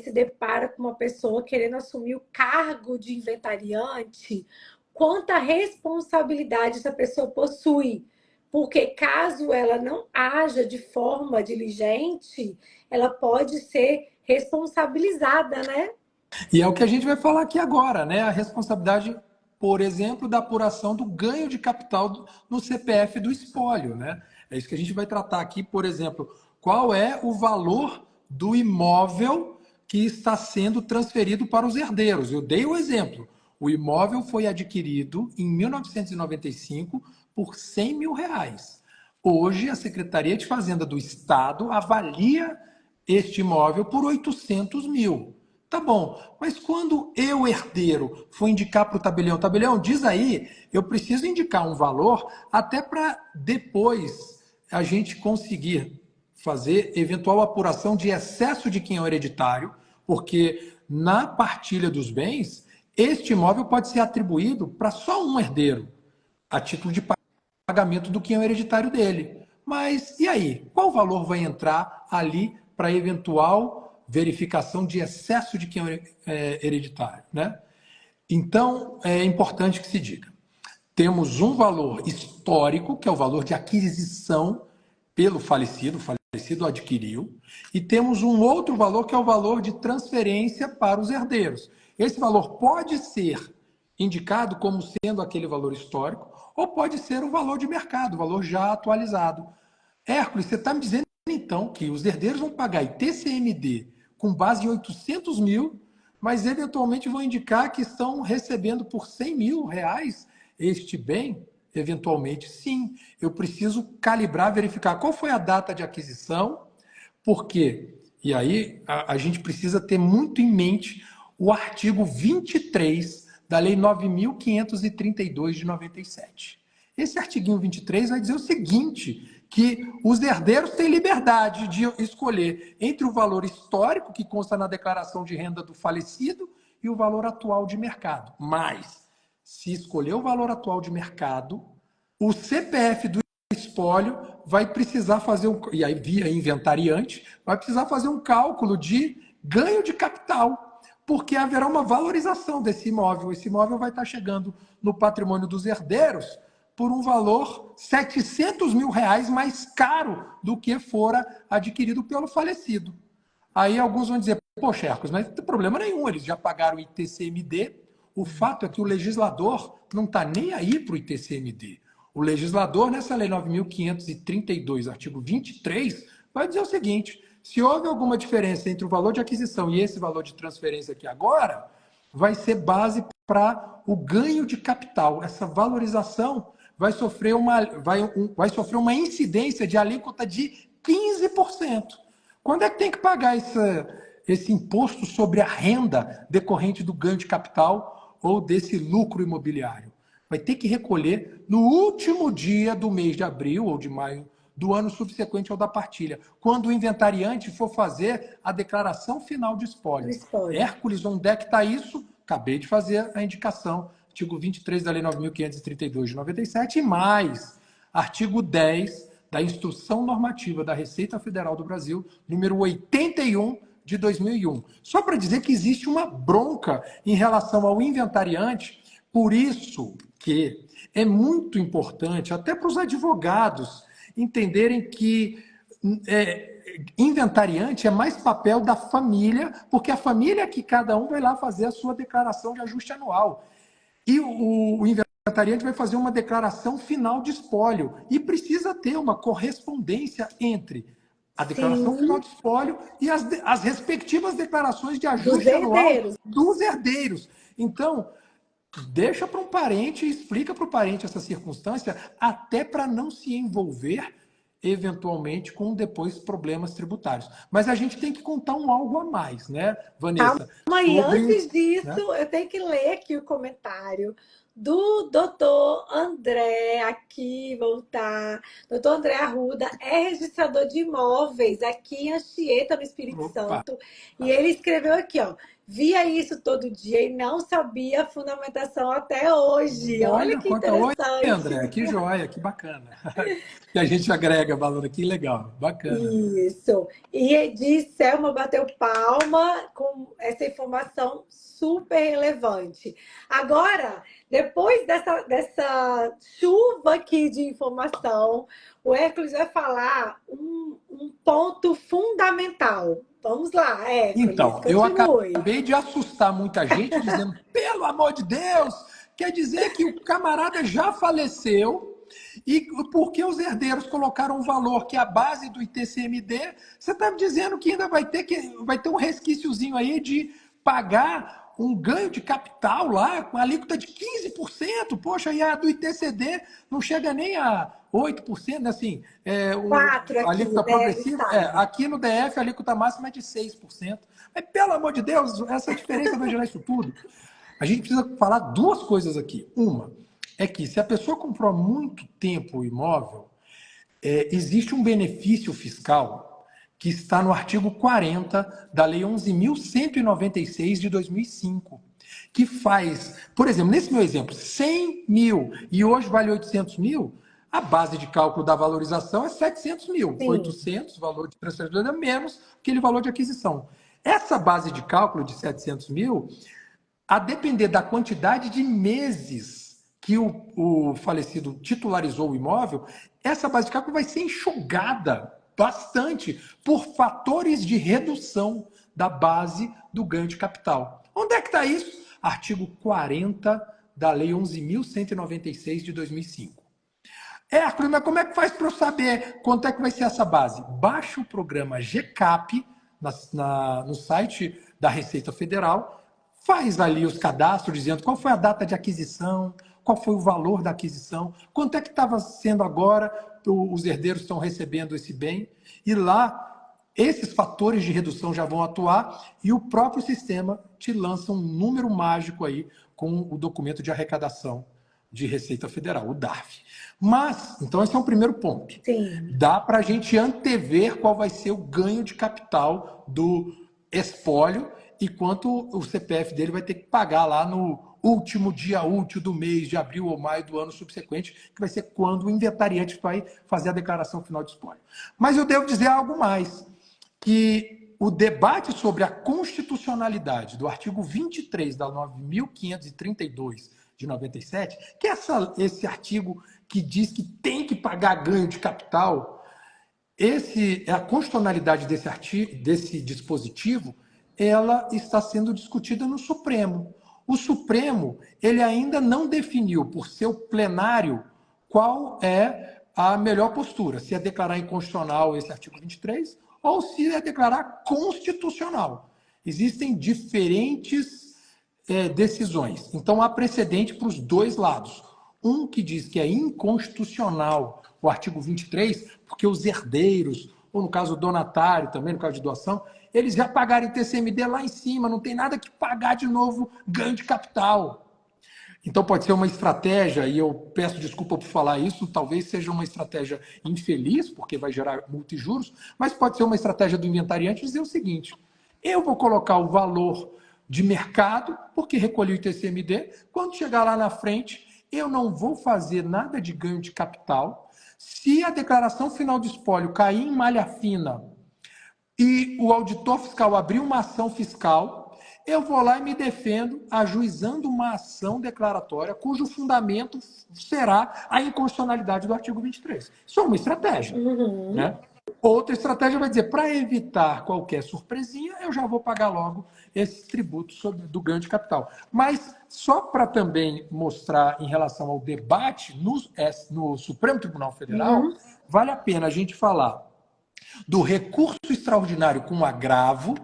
se depara com uma pessoa querendo assumir o cargo de inventariante, quanta responsabilidade essa pessoa possui. Porque caso ela não haja de forma diligente, ela pode ser responsabilizada, né? E é o que a gente vai falar aqui agora, né? A responsabilidade, por exemplo, da apuração do ganho de capital no CPF do espólio, né? É isso que a gente vai tratar aqui, por exemplo, qual é o valor do imóvel que está sendo transferido para os herdeiros. Eu dei o exemplo. O imóvel foi adquirido em 1995 por R$ 100 mil. Hoje, a Secretaria de Fazenda do Estado avalia este imóvel por 800 mil. Tá bom, mas quando eu, herdeiro, for indicar para o tabelião, diz aí, eu preciso indicar um valor até para depois a gente conseguir fazer eventual apuração de excesso de quem é o hereditário, porque na partilha dos bens, este imóvel pode ser atribuído para só um herdeiro, a título de pagamento do quem é o hereditário dele. Mas e aí? Qual valor vai entrar ali para eventual verificação de excesso de quem é hereditário, né? Então, é importante que se diga. Temos um valor histórico, que é o valor de aquisição pelo falecido, o falecido adquiriu, e temos um outro valor, que é o valor de transferência para os herdeiros. Esse valor pode ser indicado como sendo aquele valor histórico, ou pode ser o valor de mercado, o valor já atualizado. Hércules, você está me dizendo então que os herdeiros vão pagar ITCMD com base em 800 mil, mas eventualmente vão indicar que estão recebendo por R$ 100 mil este bem? Eventualmente, sim. Eu preciso calibrar, verificar qual foi a data de aquisição, por quê? E aí a gente precisa ter muito em mente o artigo 23 da Lei 9.532 de 97. Esse artiguinho 23 vai dizer o seguinte, que os herdeiros têm liberdade de escolher entre o valor histórico, que consta na declaração de renda do falecido, e o valor atual de mercado. Mas, se escolher o valor atual de mercado, o CPF do espólio vai precisar fazer e aí via inventariante, vai precisar fazer um cálculo de ganho de capital, porque haverá uma valorização desse imóvel. Esse imóvel vai estar chegando no patrimônio dos herdeiros por um valor R$ 700 mil mais caro do que fora adquirido pelo falecido. Aí alguns vão dizer, poxa, Hércules, mas não tem problema nenhum, eles já pagaram o ITCMD. O fato é que o legislador não está nem aí para o ITCMD. O legislador, nessa Lei 9.532, artigo 23, vai dizer o seguinte, se houve alguma diferença entre o valor de aquisição e esse valor de transferência aqui agora, vai ser base para o ganho de capital. Essa valorização vai sofrer uma incidência de alíquota de 15%. Quando é que tem que pagar esse imposto sobre a renda decorrente do ganho de capital ou desse lucro imobiliário? Vai ter que recolher no último dia do mês de abril ou de maio do ano subsequente ao da partilha, quando o inventariante for fazer a declaração final de Do espólio. espólio. Hércules, onde é que está isso? Acabei de fazer a indicação. Artigo 23 da Lei 9.532 de 97 e mais artigo 10 da Instrução Normativa da Receita Federal do Brasil, número 81 de 2001. Só para dizer que existe uma bronca em relação ao inventariante, por isso que é muito importante, até para os advogados, entenderem que inventariante é mais papel da família, porque a família é que cada um vai lá fazer a sua declaração de ajuste anual. E o inventariante vai fazer uma declaração final de espólio. E precisa ter uma correspondência entre a declaração Sim, final de espólio e as respectivas declarações de dos ajuste anual herdeiros. dos herdeiros. Então, deixa para um parente e explica para o parente essa circunstância, até para não se envolver eventualmente com depois problemas tributários. Mas a gente tem que contar um algo a mais, né, Calma Vanessa? aí, Sobre, antes disso, né? eu tenho que ler aqui o comentário do doutor André, aqui, voltar. Doutor André Arruda é registrador de imóveis aqui em Anchieta, no Espírito Opa! Santo. E ele escreveu aqui, ó. Via isso todo dia e não sabia a fundamentação até hoje. Olha Olha, que conta oi, interessante. André, que joia, que bacana. Que a gente agrega valor aqui, legal, bacana. Isso. E Edi Selma bateu palma com essa informação super relevante. Agora, depois dessa chuva aqui de informação, o Hércules vai falar um ponto fundamental. Vamos lá, Hércules, Então, eu continue. acabei de assustar muita gente dizendo, pelo amor de Deus, quer dizer que o camarada já faleceu e porque os herdeiros colocaram um valor que é a base do ITCMD, você está me dizendo que ainda vai ter um resquíciozinho aí de pagar um ganho de capital lá com alíquota de 15%. Poxa, e a do ITCD não chega nem a 8%, né? Assim, Quatro a aqui, alíquota né, do progressiva, estado. aqui no DF a alíquota máxima é de 6%. Mas, pelo amor de Deus, essa diferença vai gerar isso tudo. A gente precisa falar duas coisas aqui. Uma é que se a pessoa comprou há muito tempo o imóvel, existe um benefício fiscal que está no artigo 40 da Lei 11.196 de 2005, que faz, por exemplo, nesse meu exemplo, 100 mil e hoje vale 800 mil, a base de cálculo da valorização é 700 mil. Sim, 800, valor de transferência, é menos aquele valor de aquisição. Essa base de cálculo de 700 mil, a depender da quantidade de meses que o falecido titularizou o imóvel, essa base de cálculo vai ser enxugada bastante por fatores de redução da base do ganho de capital. Onde é que está isso? Artigo 40 da Lei 11.196 de 2005. Hércules, mas como é que faz para eu saber quanto é que vai ser essa base? Baixa o programa GCAP no site da Receita Federal, faz ali os cadastros dizendo qual foi a data de aquisição, qual foi o valor da aquisição, quanto é que estava sendo agora, os herdeiros estão recebendo esse bem, e lá esses fatores de redução já vão atuar e o próprio sistema te lança um número mágico aí com o documento de arrecadação de Receita Federal, o DARF. Mas, então esse é o primeiro ponto. sim. Dá para a gente antever qual vai ser o ganho de capital do espólio e quanto o CPF dele vai ter que pagar lá no último dia útil do mês de abril ou maio do ano subsequente, que vai ser quando o inventariante vai fazer a declaração final de espólio. Mas eu devo dizer algo mais, que o debate sobre a constitucionalidade do artigo 23 da 9.532 de 97, que é esse artigo que diz que tem que pagar ganho de capital, a constitucionalidade desse dispositivo, ela está sendo discutida no Supremo. O Supremo, ele ainda não definiu, por seu plenário, qual é a melhor postura, se é declarar inconstitucional esse artigo 23 ou se é declarar constitucional. Existem diferentes decisões. Então, há precedente para os dois lados. Um que diz que é inconstitucional o artigo 23, porque os herdeiros, ou no caso o donatário também, no caso de doação, eles já pagaram TCMD lá em cima, não tem nada que pagar de novo ganho de capital. Então pode ser uma estratégia, e eu peço desculpa por falar isso, talvez seja uma estratégia infeliz, porque vai gerar multa e juros, mas pode ser uma estratégia do inventariante dizer o seguinte: eu vou colocar o valor de mercado, porque recolhi o TCMD, quando chegar lá na frente, eu não vou fazer nada de ganho de capital. Se a declaração final de espólio cair em malha fina e o auditor fiscal abrir uma ação fiscal, eu vou lá e me defendo ajuizando uma ação declaratória cujo fundamento será a inconstitucionalidade do artigo 23. Isso é uma estratégia. Né? Outra estratégia vai dizer, para evitar qualquer surpresinha, eu já vou pagar logo esse tributo do ganho de capital. Mas só para também mostrar em relação ao debate no Supremo Tribunal Federal, vale a pena a gente falar do recurso extraordinário com agravo,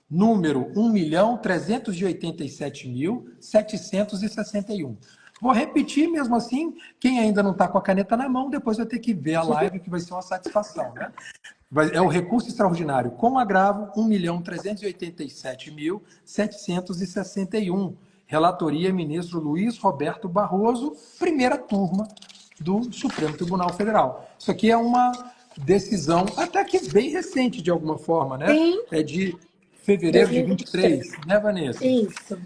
número 1.387.761. Vou repetir mesmo assim, quem ainda não está com a caneta na mão, depois vai ter que ver a live, que vai ser uma satisfação. Né? É o recurso extraordinário com agravo 1.387.761. Relatoria ministro Luiz Roberto Barroso, primeira turma do Supremo Tribunal Federal. Isso aqui é uma decisão até que bem recente, de alguma forma, né? Sim. É de fevereiro de 23, né, Vanessa? Isso.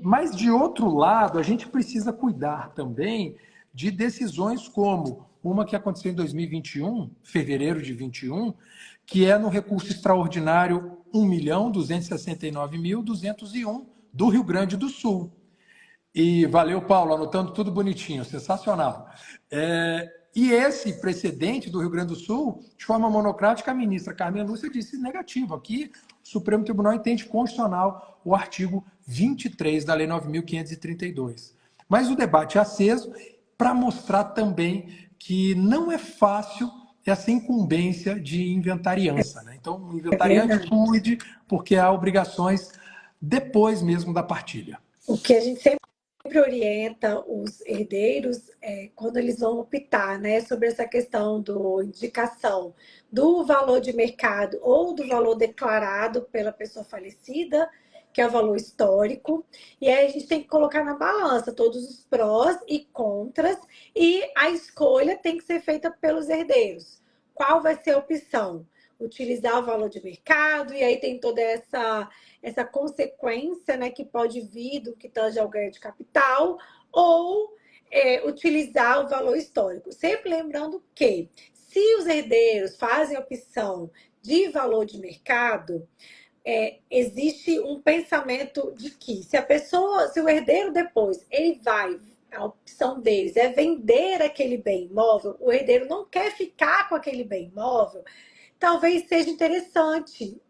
Mas, de outro lado, a gente precisa cuidar também de decisões como uma que aconteceu em 2021, fevereiro de 21, que é no recurso extraordinário 1.269.201 do Rio Grande do Sul. E valeu, Paulo, anotando tudo bonitinho, sensacional. E esse precedente do Rio Grande do Sul, de forma monocrática, a ministra Carmen Lúcia disse negativo. Aqui, o Supremo Tribunal entende constitucional o artigo 23 da Lei 9.532. Mas o debate é aceso para mostrar também que não é fácil essa incumbência de inventariança. Né? Então, o inventariante cuide, porque há obrigações depois mesmo da partilha. O que a gente sempre orienta os herdeiros quando eles vão optar, né, sobre essa questão do indicação do valor de mercado ou do valor declarado pela pessoa falecida, que é o valor histórico, e aí a gente tem que colocar na balança todos os prós e contras, e a escolha tem que ser feita pelos herdeiros. Qual vai ser a opção? Utilizar o valor de mercado, e aí tem toda essa consequência, né, que pode vir do que tange ao ganho de capital, ou utilizar o valor histórico. Sempre lembrando que, se os herdeiros fazem a opção de valor de mercado, existe um pensamento de que se o herdeiro depois, a opção deles é vender aquele bem imóvel, o herdeiro não quer ficar com aquele bem imóvel, talvez seja interessante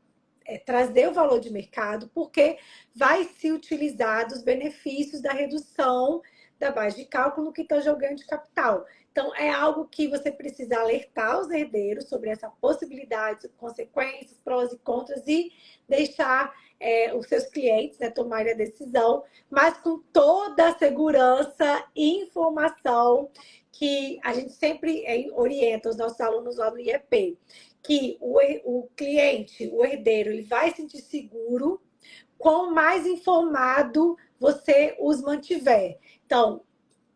trazer o valor de mercado, porque vai se utilizar dos benefícios da redução da base de cálculo que tange ao ganho de capital. Então, é algo que você precisa alertar os herdeiros sobre essa possibilidade, consequências, prós e contras, e deixar os seus clientes, né, tomarem a decisão, mas com toda a segurança e informação que a gente sempre orienta os nossos alunos lá no IEP, que o cliente, o herdeiro, ele vai se sentir seguro quanto mais informado você os mantiver. Então,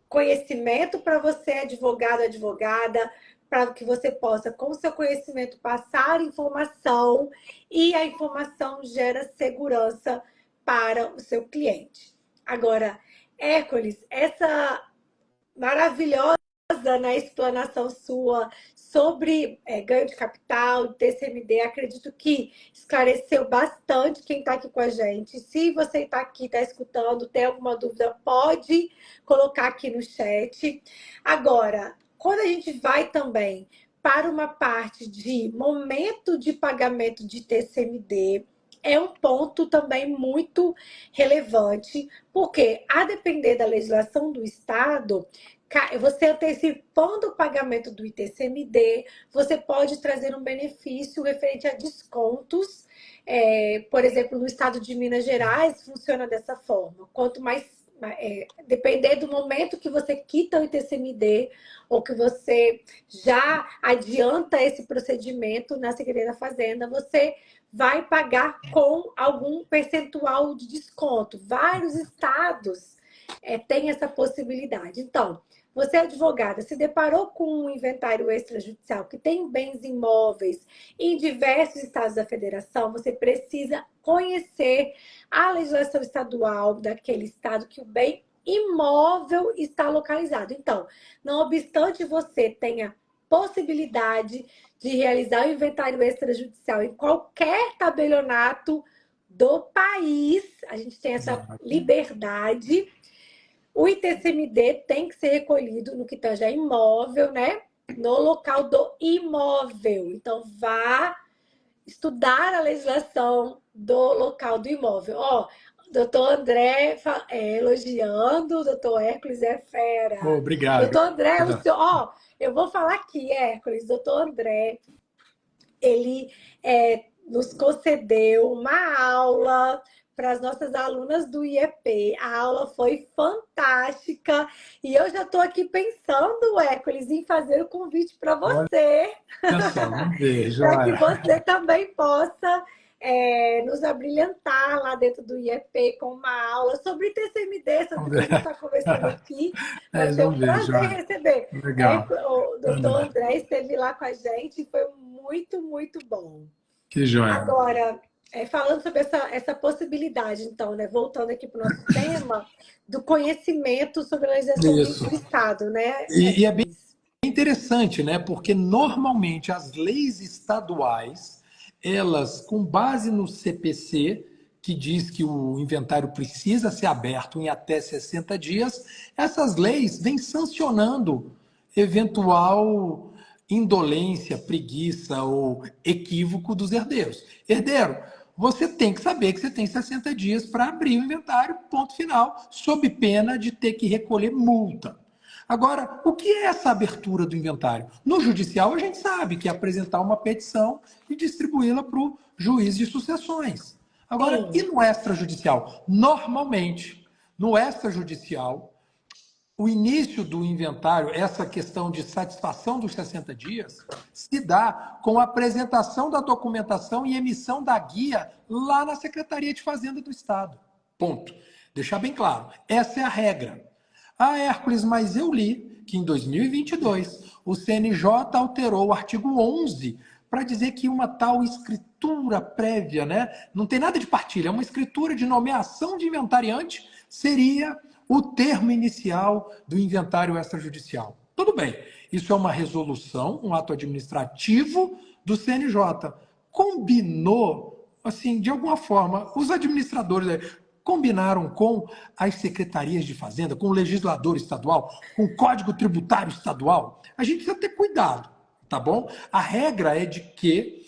conhecimento para você, advogado, advogada, para que você possa, com o seu conhecimento, passar informação, e a informação gera segurança para o seu cliente. Agora, Hércules, essa maravilhosa, né, explanação sua sobre ganho de capital, TCMD, acredito que esclareceu bastante quem está aqui com a gente. Se você está aqui, está escutando, tem alguma dúvida, pode colocar aqui no chat. Agora, quando a gente vai também para uma parte de momento de pagamento de TCMD, é um ponto também muito relevante, porque, a depender da legislação do Estado, você antecipando o pagamento do ITCMD, você pode trazer um benefício referente a descontos. Por exemplo, no estado de Minas Gerais, funciona dessa forma. Quanto mais, depender do momento que você quita o ITCMD ou que você já adianta esse procedimento na Secretaria da Fazenda, você vai pagar com algum percentual de desconto. Vários estados têm essa possibilidade. Então, você, advogada, se deparou com um inventário extrajudicial que tem bens imóveis em diversos estados da federação, você precisa conhecer a legislação estadual daquele estado que o bem imóvel está localizado. Então, não obstante você tenha possibilidade de realizar o inventário extrajudicial em qualquer tabelionato do país, a gente tem essa liberdade. O ITCMD tem que ser recolhido no que tange a imóvel, né? No local do imóvel. Então, vá estudar a legislação do local do imóvel. Ó, doutor André elogiando, o doutor Hércules é fera. Obrigado. Doutor André, o senhor, ó, eu vou falar aqui, Hércules, doutor André, ele nos concedeu uma aula para as nossas alunas do IEP. A aula foi fantástica e eu já estou aqui pensando, Hércules, em fazer o convite para você. Um beijo. Para que você também possa nos abrilhantar lá dentro do IEP com uma aula sobre TCMD, sobre o que a gente está conversando aqui. Vai ser um prazer receber. Legal. O doutor André esteve lá com a gente e foi muito, muito bom. Que joia. Agora, falando sobre essa possibilidade, então, né, voltando aqui para o nosso tema, do conhecimento sobre a legislação do Estado, né? E é bem interessante, né? Porque normalmente as leis estaduais, elas, com base no CPC, que diz que o inventário precisa ser aberto em até 60 dias, essas leis vêm sancionando eventual indolência, preguiça ou equívoco dos herdeiros. Herdeiro, você tem que saber que você tem 60 dias para abrir o inventário, ponto final, sob pena de ter que recolher multa. Agora, o que é essa abertura do inventário? No judicial, a gente sabe que é apresentar uma petição e distribuí-la para o juiz de sucessões. Agora, e no extrajudicial? Normalmente, no extrajudicial, o início do inventário, essa questão de satisfação dos 60 dias, se dá com a apresentação da documentação e emissão da guia lá na Secretaria de Fazenda do Estado. Ponto. Deixar bem claro. Essa é a regra. Ah, Hércules, mas eu li que em 2022 o CNJ alterou o artigo 11 para dizer que uma tal escritura prévia, né, não tem nada de partilha, é uma escritura de nomeação de inventariante, seria o termo inicial do inventário extrajudicial. Tudo bem, isso é uma resolução, um ato administrativo do CNJ. Combinou, assim, de alguma forma, os administradores combinaram com as secretarias de Fazenda, com o legislador estadual, com o Código Tributário Estadual. A gente precisa ter cuidado, tá bom? A regra é de que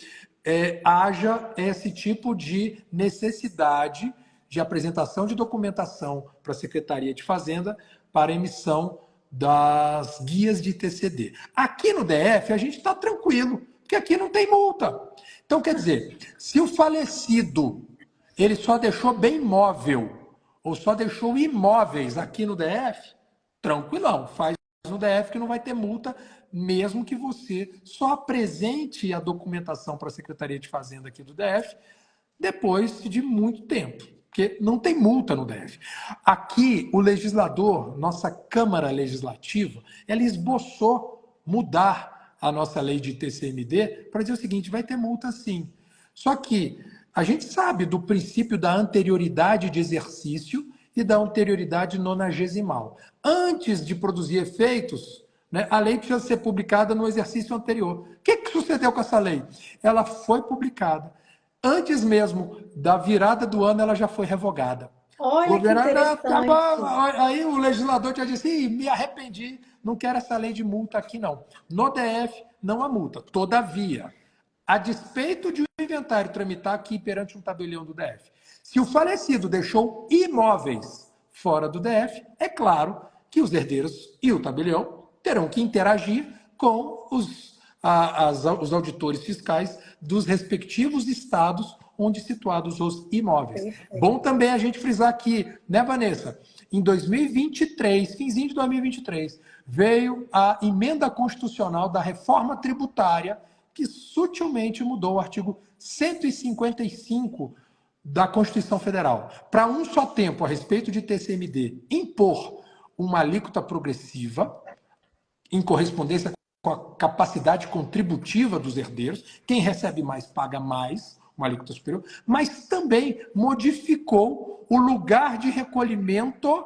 haja esse tipo de necessidade de apresentação de documentação para a Secretaria de Fazenda para emissão das guias de TCD. Aqui no DF, a gente está tranquilo, porque aqui não tem multa. Então, quer dizer, se o falecido ele só deixou bem imóvel ou só deixou imóveis aqui no DF, tranquilão, faz no DF que não vai ter multa, mesmo que você só apresente a documentação para a Secretaria de Fazenda aqui do DF depois de muito tempo, porque não tem multa no DF. Aqui, o legislador, nossa Câmara Legislativa, ela esboçou mudar a nossa lei de TCMD para dizer o seguinte, vai ter multa sim. Só que a gente sabe do princípio da anterioridade de exercício e da anterioridade nonagesimal. Antes de produzir efeitos, né, a lei precisa ser publicada no exercício anterior. O que sucedeu com essa lei? Ela foi publicada. Antes mesmo da virada do ano, ela já foi revogada. Olha que interessante. Aí o legislador já disse, me arrependi, não quero essa lei de multa aqui não. No DF, não há multa. Todavia, a despeito de o inventário tramitar aqui perante um tabelião do DF, se o falecido deixou imóveis fora do DF, é claro que os herdeiros e o tabelião terão que interagir com os auditores fiscais dos respectivos estados onde situados os imóveis. Perfeito. Bom também a gente frisar aqui, né, Vanessa? Em 2023, finzinho de 2023, veio a emenda constitucional da reforma tributária que sutilmente mudou o artigo 155 da Constituição Federal. Para um só tempo, a respeito de TCMD, impor uma alíquota progressiva em correspondência com a capacidade contributiva dos herdeiros. Quem recebe mais paga mais, uma alíquota superior, mas também modificou o lugar de recolhimento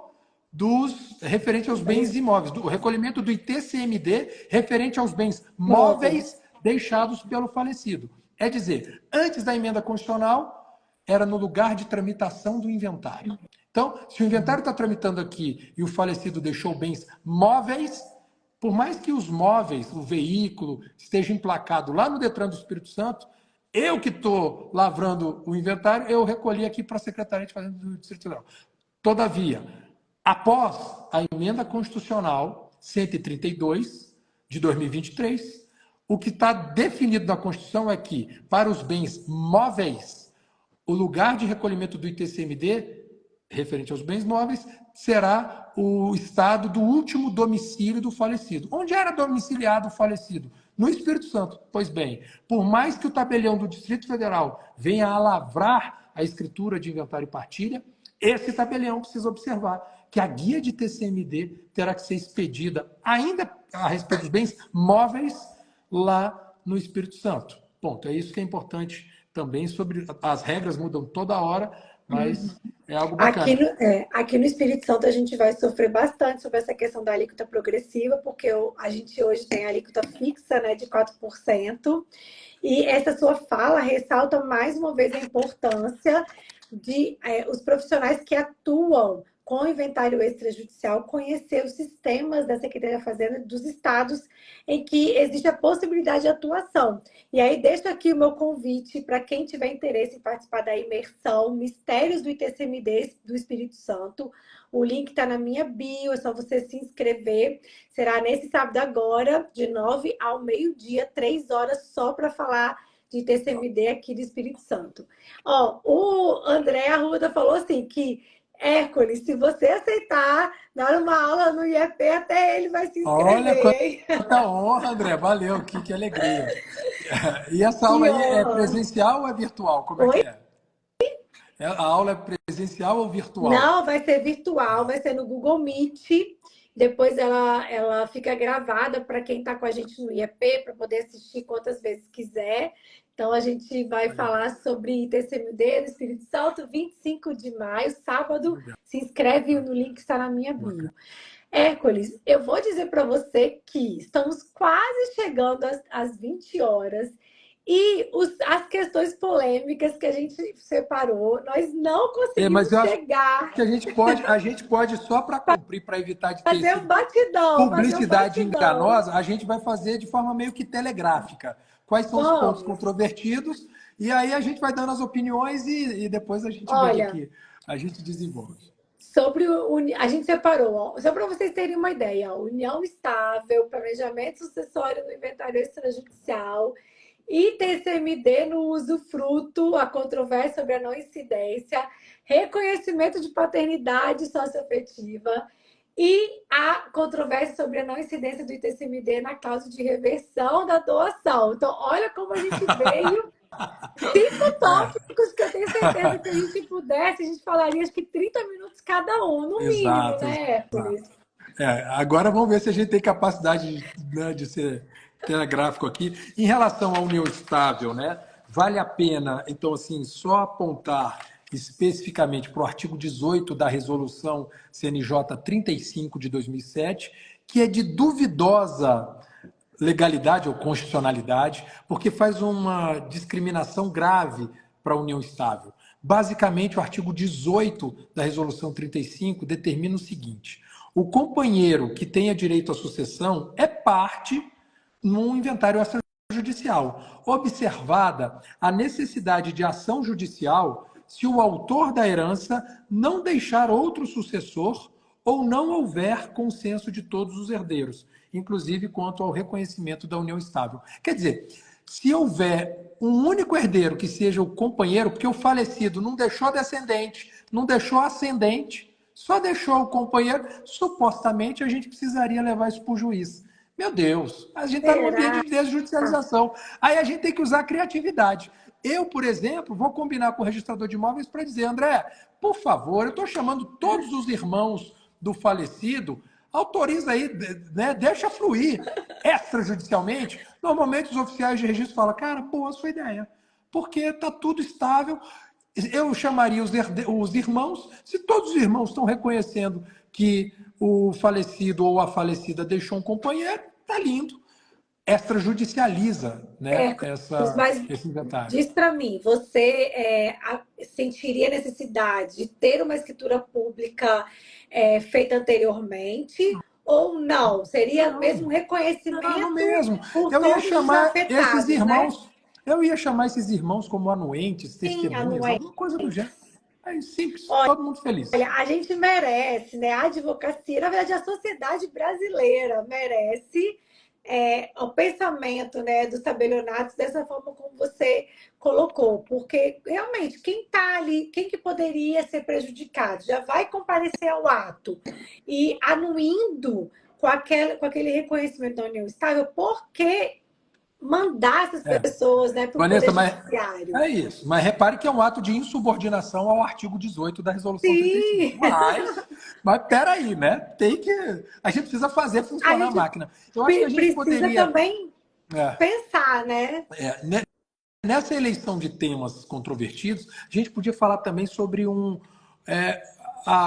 referente aos bens imóveis, o recolhimento do ITCMD referente aos bens móveis deixados pelo falecido. É dizer, antes da emenda constitucional, era no lugar de tramitação do inventário. Então, se o inventário está tramitando aqui e o falecido deixou bens móveis, por mais que os móveis, o veículo, esteja emplacado lá no Detran do Espírito Santo, eu que estou lavrando o inventário, eu recolhi aqui para a Secretaria de Fazenda do Distrito Federal. Todavia, após a emenda constitucional 132 de 2023, o que está definido na Constituição é que, para os bens móveis, o lugar de recolhimento do ITCMD, referente aos bens móveis, será o estado do último domicílio do falecido. Onde era domiciliado o falecido? No Espírito Santo. Pois bem, por mais que o tabelião do Distrito Federal venha a lavrar a escritura de inventário e partilha, esse tabelião precisa observar que a guia de TCMD terá que ser expedida ainda a respeito dos bens móveis lá no Espírito Santo. Ponto. É isso que é importante também. As regras mudam toda hora, mas é algo bacana. Aqui no Espírito Santo a gente vai sofrer bastante sobre essa questão da alíquota progressiva, porque a gente hoje tem a alíquota fixa, né, de 4%. E essa sua fala ressalta mais uma vez a importância de os profissionais que atuam com o inventário extrajudicial conhecer os sistemas da Secretaria da Fazenda dos estados em que existe a possibilidade de atuação. E aí deixo aqui o meu convite para quem tiver interesse em participar da imersão Mistérios do ITCMD do Espírito Santo. O link está na minha bio, é só você se inscrever. Será nesse sábado agora, de 9 ao meio-dia, 3 horas, só para falar de TCMD aqui do Espírito Santo. Ó, o André Arruda falou assim que Hércules, se você aceitar dar uma aula no IEP, até ele vai se inscrever. Olha, quanta honra, André. Valeu, que alegria. E essa aula aí é presencial ou é virtual? Como é que é? A aula é presencial ou virtual? Não, vai ser virtual, vai ser no Google Meet. Depois ela fica gravada para quem está com a gente no IEP, para poder assistir quantas vezes quiser. Então, a gente vai falar sobre TCMD no Espírito Santo, 25 de maio, sábado. Se inscreve no link que está na minha bio. Hércules, eu vou dizer para você que estamos quase chegando às 20 horas. E as questões polêmicas que a gente separou, nós não conseguimos chegar. Que a gente pode só para cumprir, para evitar de ter fazer um batidão, publicidade enganosa, a gente vai fazer de forma meio que telegráfica. Quais são os pontos controvertidos? E aí a gente vai dando as opiniões e depois a gente vê que a gente desenvolve. A gente separou, ó, só para vocês terem uma ideia, ó, união estável, planejamento sucessório no inventário extrajudicial, ITCMD no usufruto, a controvérsia sobre a não incidência, reconhecimento de paternidade socioafetiva e a controvérsia sobre a não incidência do ITCMD na causa de reversão da doação. Então, olha como a gente veio. 5 tópicos que eu tenho certeza que a gente pudesse, a gente falaria acho que 30 minutos cada um, no mínimo, né, Hércules? Agora vamos ver se a gente tem capacidade de ser telegráfico aqui. Em relação à união estável, né? Vale a pena, então, assim, só apontar especificamente para o artigo 18 da Resolução CNJ 35 de 2007, que é de duvidosa legalidade ou constitucionalidade, porque faz uma discriminação grave para a união estável. Basicamente, o artigo 18 da Resolução 35 determina o seguinte: o companheiro que tenha direito à sucessão é parte num inventário extrajudicial, observada a necessidade de ação judicial se o autor da herança não deixar outro sucessor ou não houver consenso de todos os herdeiros, inclusive quanto ao reconhecimento da união estável. Quer dizer, se houver um único herdeiro que seja o companheiro, porque o falecido não deixou descendente, não deixou ascendente, só deixou o companheiro, supostamente a gente precisaria levar isso para o juiz. Meu Deus, a gente está num ambiente Será? de desjudicialização. Aí a gente tem que usar a criatividade. Eu, por exemplo, vou combinar com o registrador de imóveis para dizer, André, por favor, eu estou chamando todos os irmãos do falecido, autoriza aí, né, deixa fluir extrajudicialmente. Normalmente os oficiais de registro falam, cara, boa sua ideia, porque está tudo estável. Eu chamaria os irmãos, se todos os irmãos estão reconhecendo que o falecido ou a falecida deixou um companheiro, tá lindo. Extrajudicializa, né, Mas esse inventário. diz para mim, você sentiria necessidade de ter uma escritura pública feita anteriormente ou não? Seria mesmo Não, não reconhecimento mesmo. por Eu ia todos os chamar esses afetados, né? irmãos, eu ia chamar esses irmãos como anuentes, Sim, testemunhas, anuentes. alguma coisa do gênero. É simples, todo mundo feliz. Olha, a gente merece, né? A advocacia, na verdade, a sociedade brasileira merece o pensamento, né, dos tabelionatos dessa forma como você colocou, porque realmente quem está ali, quem que poderia ser prejudicado, já vai comparecer ao ato e anuindo com aquele reconhecimento da união estável, por que mandar essas É. pessoas, né, para o Vanessa, Poder mas Judiciário? é isso. Mas repare que é um ato de insubordinação ao artigo 18 da Resolução 35. Sim! Mas peraí, né? Tem que. A gente precisa fazer A funcionar a gente máquina. Eu acho que a gente precisa poderia. também É, pensar, né? nessa eleição de temas controvertidos, a gente podia falar também sobre é,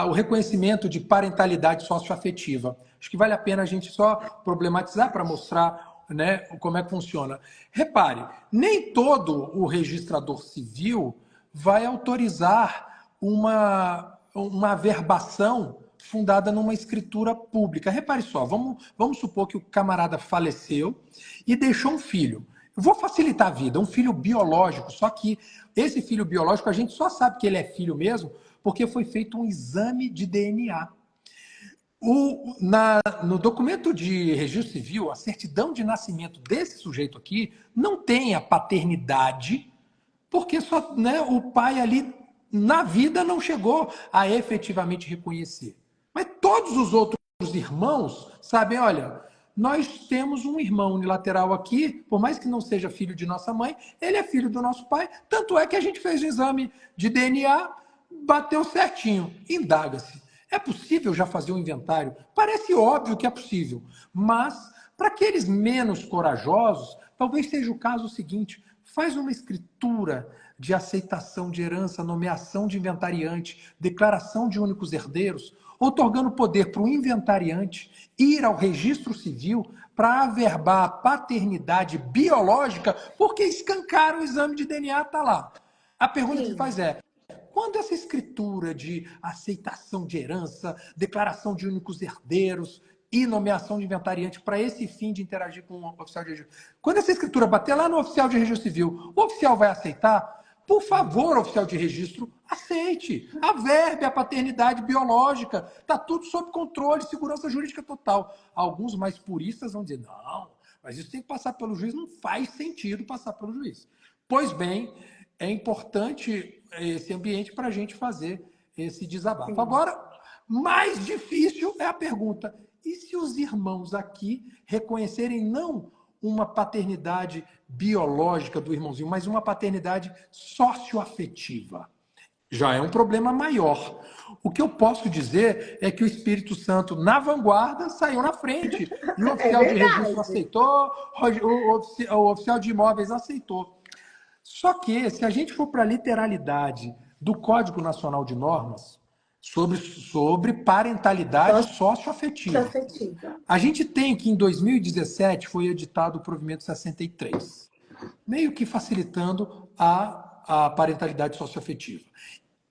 o reconhecimento de parentalidade socioafetiva. Acho que vale a pena a gente só problematizar para mostrar, né, como é que funciona. Repare, nem todo o registrador civil vai autorizar uma averbação fundada numa escritura pública. Repare só, vamos supor que o camarada faleceu e deixou um filho. Eu vou facilitar a vida, um filho biológico, só que esse filho biológico a gente só sabe que ele é filho mesmo porque foi feito um exame de DNA. No documento de registro civil, a certidão de nascimento desse sujeito aqui não tem a paternidade, porque só, né, o pai ali na vida não chegou a efetivamente reconhecer. Mas todos os outros irmãos sabem, olha, nós temos um irmão unilateral aqui, por mais que não seja filho de nossa mãe, ele é filho do nosso pai, tanto é que a gente fez o exame de DNA, bateu certinho, indaga-se. É possível já fazer um inventário? Parece óbvio que é possível, mas para aqueles menos corajosos, talvez seja o caso seguinte: faz uma escritura de aceitação de herança, nomeação de inventariante, declaração de únicos herdeiros, outorgando poder para o inventariante ir ao registro civil para averbar a paternidade biológica, porque escancaram o exame de DNA, está lá. A pergunta que se Sim, faz é: quando essa escritura de aceitação de herança, declaração de únicos herdeiros e nomeação de inventariante para esse fim de interagir com o oficial de registro, quando essa escritura bater lá no oficial de registro civil, o oficial vai aceitar? Por favor, oficial de registro, aceite. Averbe a paternidade biológica. Está tudo sob controle, segurança jurídica total. Alguns mais puristas vão dizer, não, mas isso tem que passar pelo juiz. Não faz sentido passar pelo juiz. Pois bem, é importante esse ambiente para a gente fazer esse desabafo. sim. Agora, mais difícil é a pergunta: e se os irmãos aqui reconhecerem não uma paternidade biológica do irmãozinho, mas uma paternidade socioafetiva? Já é um problema maior. O que eu posso dizer é que o Espírito Santo, na vanguarda, saiu na frente. E o É oficial de registro verdade. aceitou, o oficial de imóveis aceitou. Só que, se a gente for para a literalidade do Código Nacional de Normas sobre parentalidade socioafetiva, Afetiva. a gente tem que, em 2017, foi editado o provimento 63, meio que facilitando a parentalidade socioafetiva.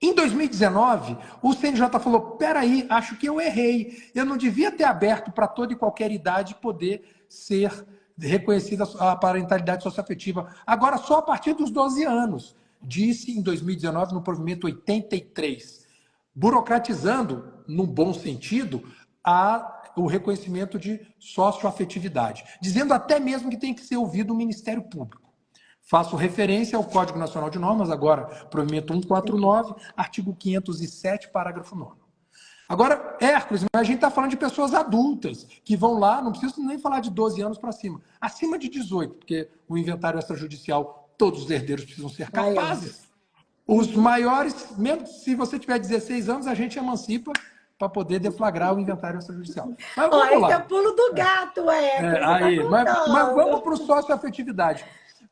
Em 2019, o CNJ falou: peraí, acho que eu errei. Eu não devia ter aberto para toda e qualquer idade poder ser reconhecida a parentalidade socioafetiva. Agora, só a partir dos 12 anos. Disse em 2019, no provimento 83. burocratizando, no bom sentido, o reconhecimento de socioafetividade, dizendo até mesmo que tem que ser ouvido o Ministério Público. Faço referência ao Código Nacional de Normas, agora, provimento 149, artigo 507, parágrafo 9º. Agora, Hércules, a gente está falando de pessoas adultas, que vão lá, não preciso nem falar de 12 anos para cima, acima de 18, porque o inventário extrajudicial, todos os herdeiros precisam ser capazes. Os maiores, mesmo se você tiver 16 anos, a gente emancipa para poder deflagrar o inventário extrajudicial. Mas vamos esse lá. é o pulo do gato, Aí, mas vamos para o socioafetividade.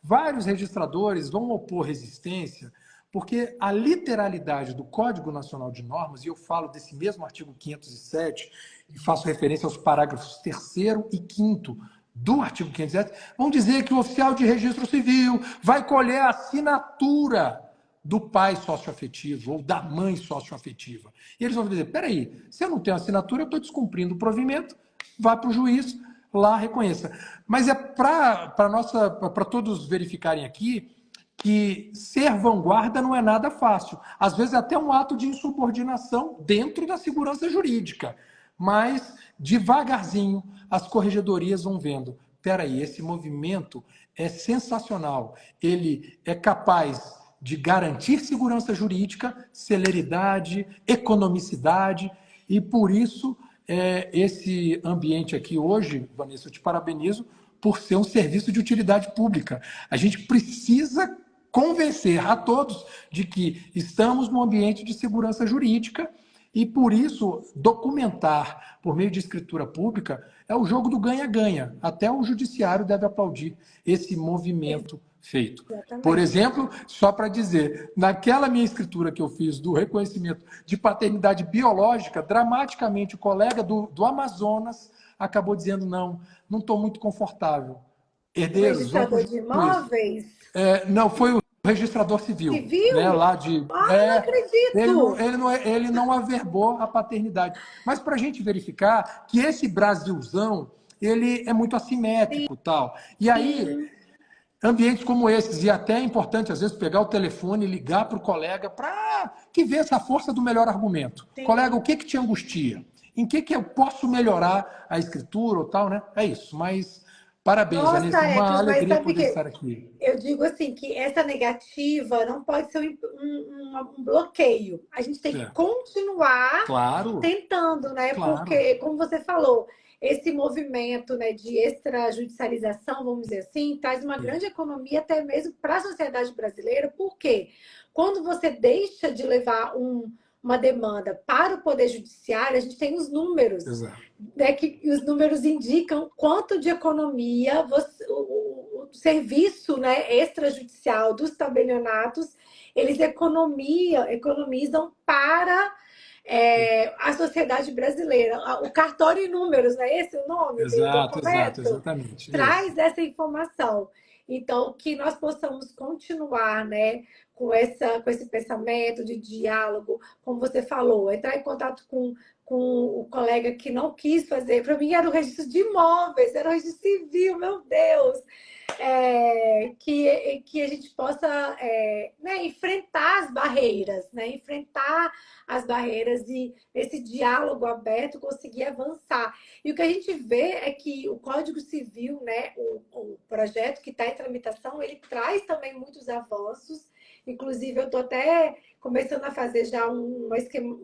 Vários registradores vão opor resistência, porque a literalidade do Código Nacional de Normas, e eu falo desse mesmo artigo 507, e faço referência aos parágrafos 3º e 5º do artigo 507, vão dizer que o oficial de registro civil vai colher a assinatura do pai socioafetivo ou da mãe socioafetiva. E eles vão dizer, peraí, se eu não tenho assinatura, eu estou descumprindo o provimento, vá para o juiz, lá reconheça. Mas é para todos verificarem aqui que ser vanguarda não é nada fácil. Às vezes é até um ato de insubordinação dentro da segurança jurídica. Mas, devagarzinho, as corregedorias vão vendo. Peraí, esse movimento é sensacional. Ele é capaz de garantir segurança jurídica, celeridade, economicidade, e por isso esse ambiente aqui hoje, Vanessa, eu te parabenizo por ser um serviço de utilidade pública. A gente precisa convencer a todos de que estamos num ambiente de segurança jurídica e, por isso, documentar por meio de escritura pública é o jogo do ganha-ganha. Até o judiciário deve aplaudir esse movimento feito. Exatamente. Por exemplo, só para dizer, naquela minha escritura que eu fiz do reconhecimento de paternidade biológica, dramaticamente o colega do Amazonas acabou dizendo, não estou muito confortável. Herdeiros, o registrador de imóveis? Não, foi o registrador civil. Civil? Né, lá não acredito! Ele não averbou a paternidade. Mas para a gente verificar que esse Brasilzão, ele é muito assimétrico. Tal. E aí, ambientes como esses, e até é importante, às vezes, pegar o telefone e ligar para o colega para que veja a força do melhor argumento. Sim. Colega, o que te angustia? Em que eu posso melhorar a escritura ou tal, né? É isso, mas... Parabéns, Vanessa, uma alegria poder estar aqui. Eu digo assim, que essa negativa não pode ser um bloqueio. A gente tem que continuar tentando, né? Claro. Porque, como você falou, esse movimento, né, de extrajudicialização, vamos dizer assim, traz uma grande economia até mesmo para a sociedade brasileira. Por quê? Quando você deixa de levar uma demanda para o Poder Judiciário, a gente tem os números, né, que os números indicam quanto de economia o serviço, né, extrajudicial dos tabelionatos, eles economizam para a sociedade brasileira. O cartório em números, não é esse o nome? Exatamente. Traz essa informação. Então, que nós possamos continuar, né, com esse pensamento de diálogo, como você falou, entrar em contato com o colega que não quis fazer. Para mim, era o registro de imóveis, era o registro civil, meu Deus! Que a gente possa né, enfrentar as barreiras, né? Enfrentar as barreiras e esse diálogo aberto conseguir avançar. E o que a gente vê é que o Código Civil, né, o projeto que está em tramitação, ele traz também muitos avanços. Inclusive, eu estou até começando a fazer já um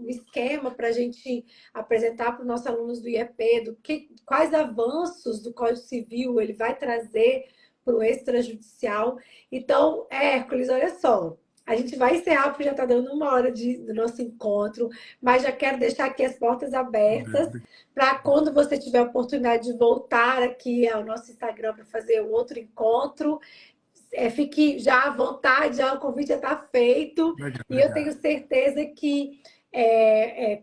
esquema para a gente apresentar para os nossos alunos do IEP, quais avanços do Código Civil ele vai trazer para o extrajudicial. Então, Hércules, olha só, a gente vai encerrar porque já está dando 1 hora do nosso encontro, mas já quero deixar aqui as portas abertas para quando você tiver a oportunidade de voltar aqui ao nosso Instagram para fazer um outro encontro, fique já à vontade, já o convite já está feito. E eu tenho certeza que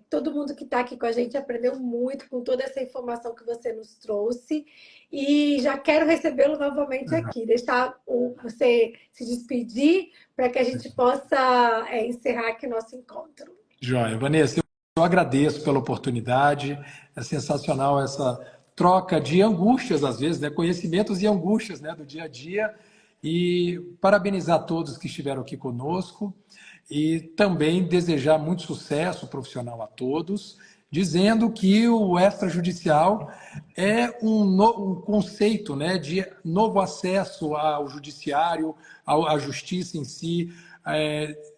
todo mundo que está aqui com a gente aprendeu muito com toda essa informação que você nos trouxe. E já quero recebê-lo novamente aqui. Deixar você se despedir para que a gente possa encerrar aqui o nosso encontro. Joia. Vanessa, eu agradeço pela oportunidade. É sensacional essa troca de angústias, às vezes, né? Conhecimentos e angústias, né, do dia a dia. E parabenizar todos que estiveram aqui conosco. e também desejar muito sucesso profissional a todos, dizendo que o extrajudicial é um conceito, né, de novo acesso ao judiciário, à justiça em si,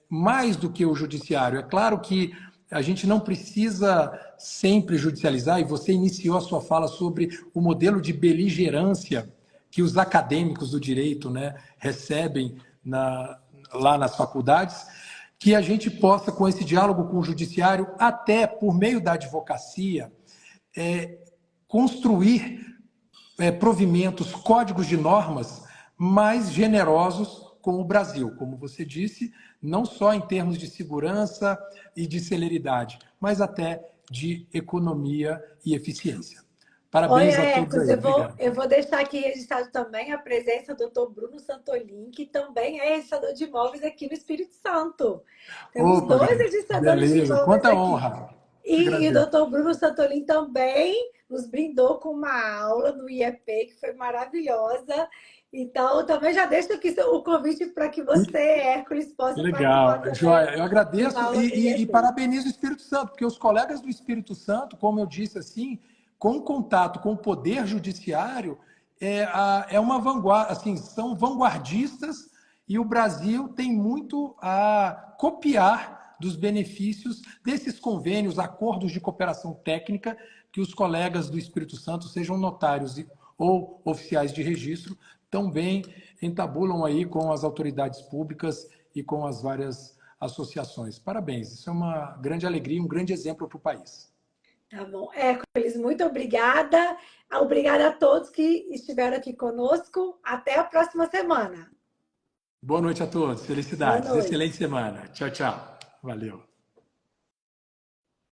mais do que o judiciário. É claro que a gente não precisa sempre judicializar, e você iniciou a sua fala sobre o modelo de beligerância que os acadêmicos do direito, né, recebem lá nas faculdades, que a gente possa, com esse diálogo com o judiciário, até por meio da advocacia, construir provimentos, códigos de normas mais generosos com o Brasil, como você disse, não só em termos de segurança e de celeridade, mas até de economia e eficiência. Parabéns Olha, a todos Ecos, aí. Obrigado. eu vou deixar aqui registrado também a presença do Dr. Bruno Santolin, que também é registrador de imóveis aqui no Espírito Santo. Temos Opa, dois registradores de beleza. imóveis Quanta aqui. honra. E o Agradeço. Dr. Bruno Santolin também nos brindou com uma aula no IEP, que foi maravilhosa. Então, também já deixo aqui o convite para que você, Hércules, possa participar Legal, também Joia. Eu de uma agradeço aula do e IEP. parabenizo o Espírito Santo, porque os colegas do Espírito Santo, como eu disse assim, com contato com o poder judiciário, é uma vanguarda, assim, são vanguardistas e o Brasil tem muito a copiar dos benefícios desses convênios, acordos de cooperação técnica que os colegas do Espírito Santo, sejam notários ou oficiais de registro, também entabulam aí com as autoridades públicas e com as várias associações. Parabéns, isso é uma grande alegria, um grande exemplo para o país. Tá bom. Hércules, muito obrigada. Obrigada a todos que estiveram aqui conosco. Até a próxima semana. Boa noite a todos, Boa felicidades, noite. excelente semana. Tchau, tchau. Valeu.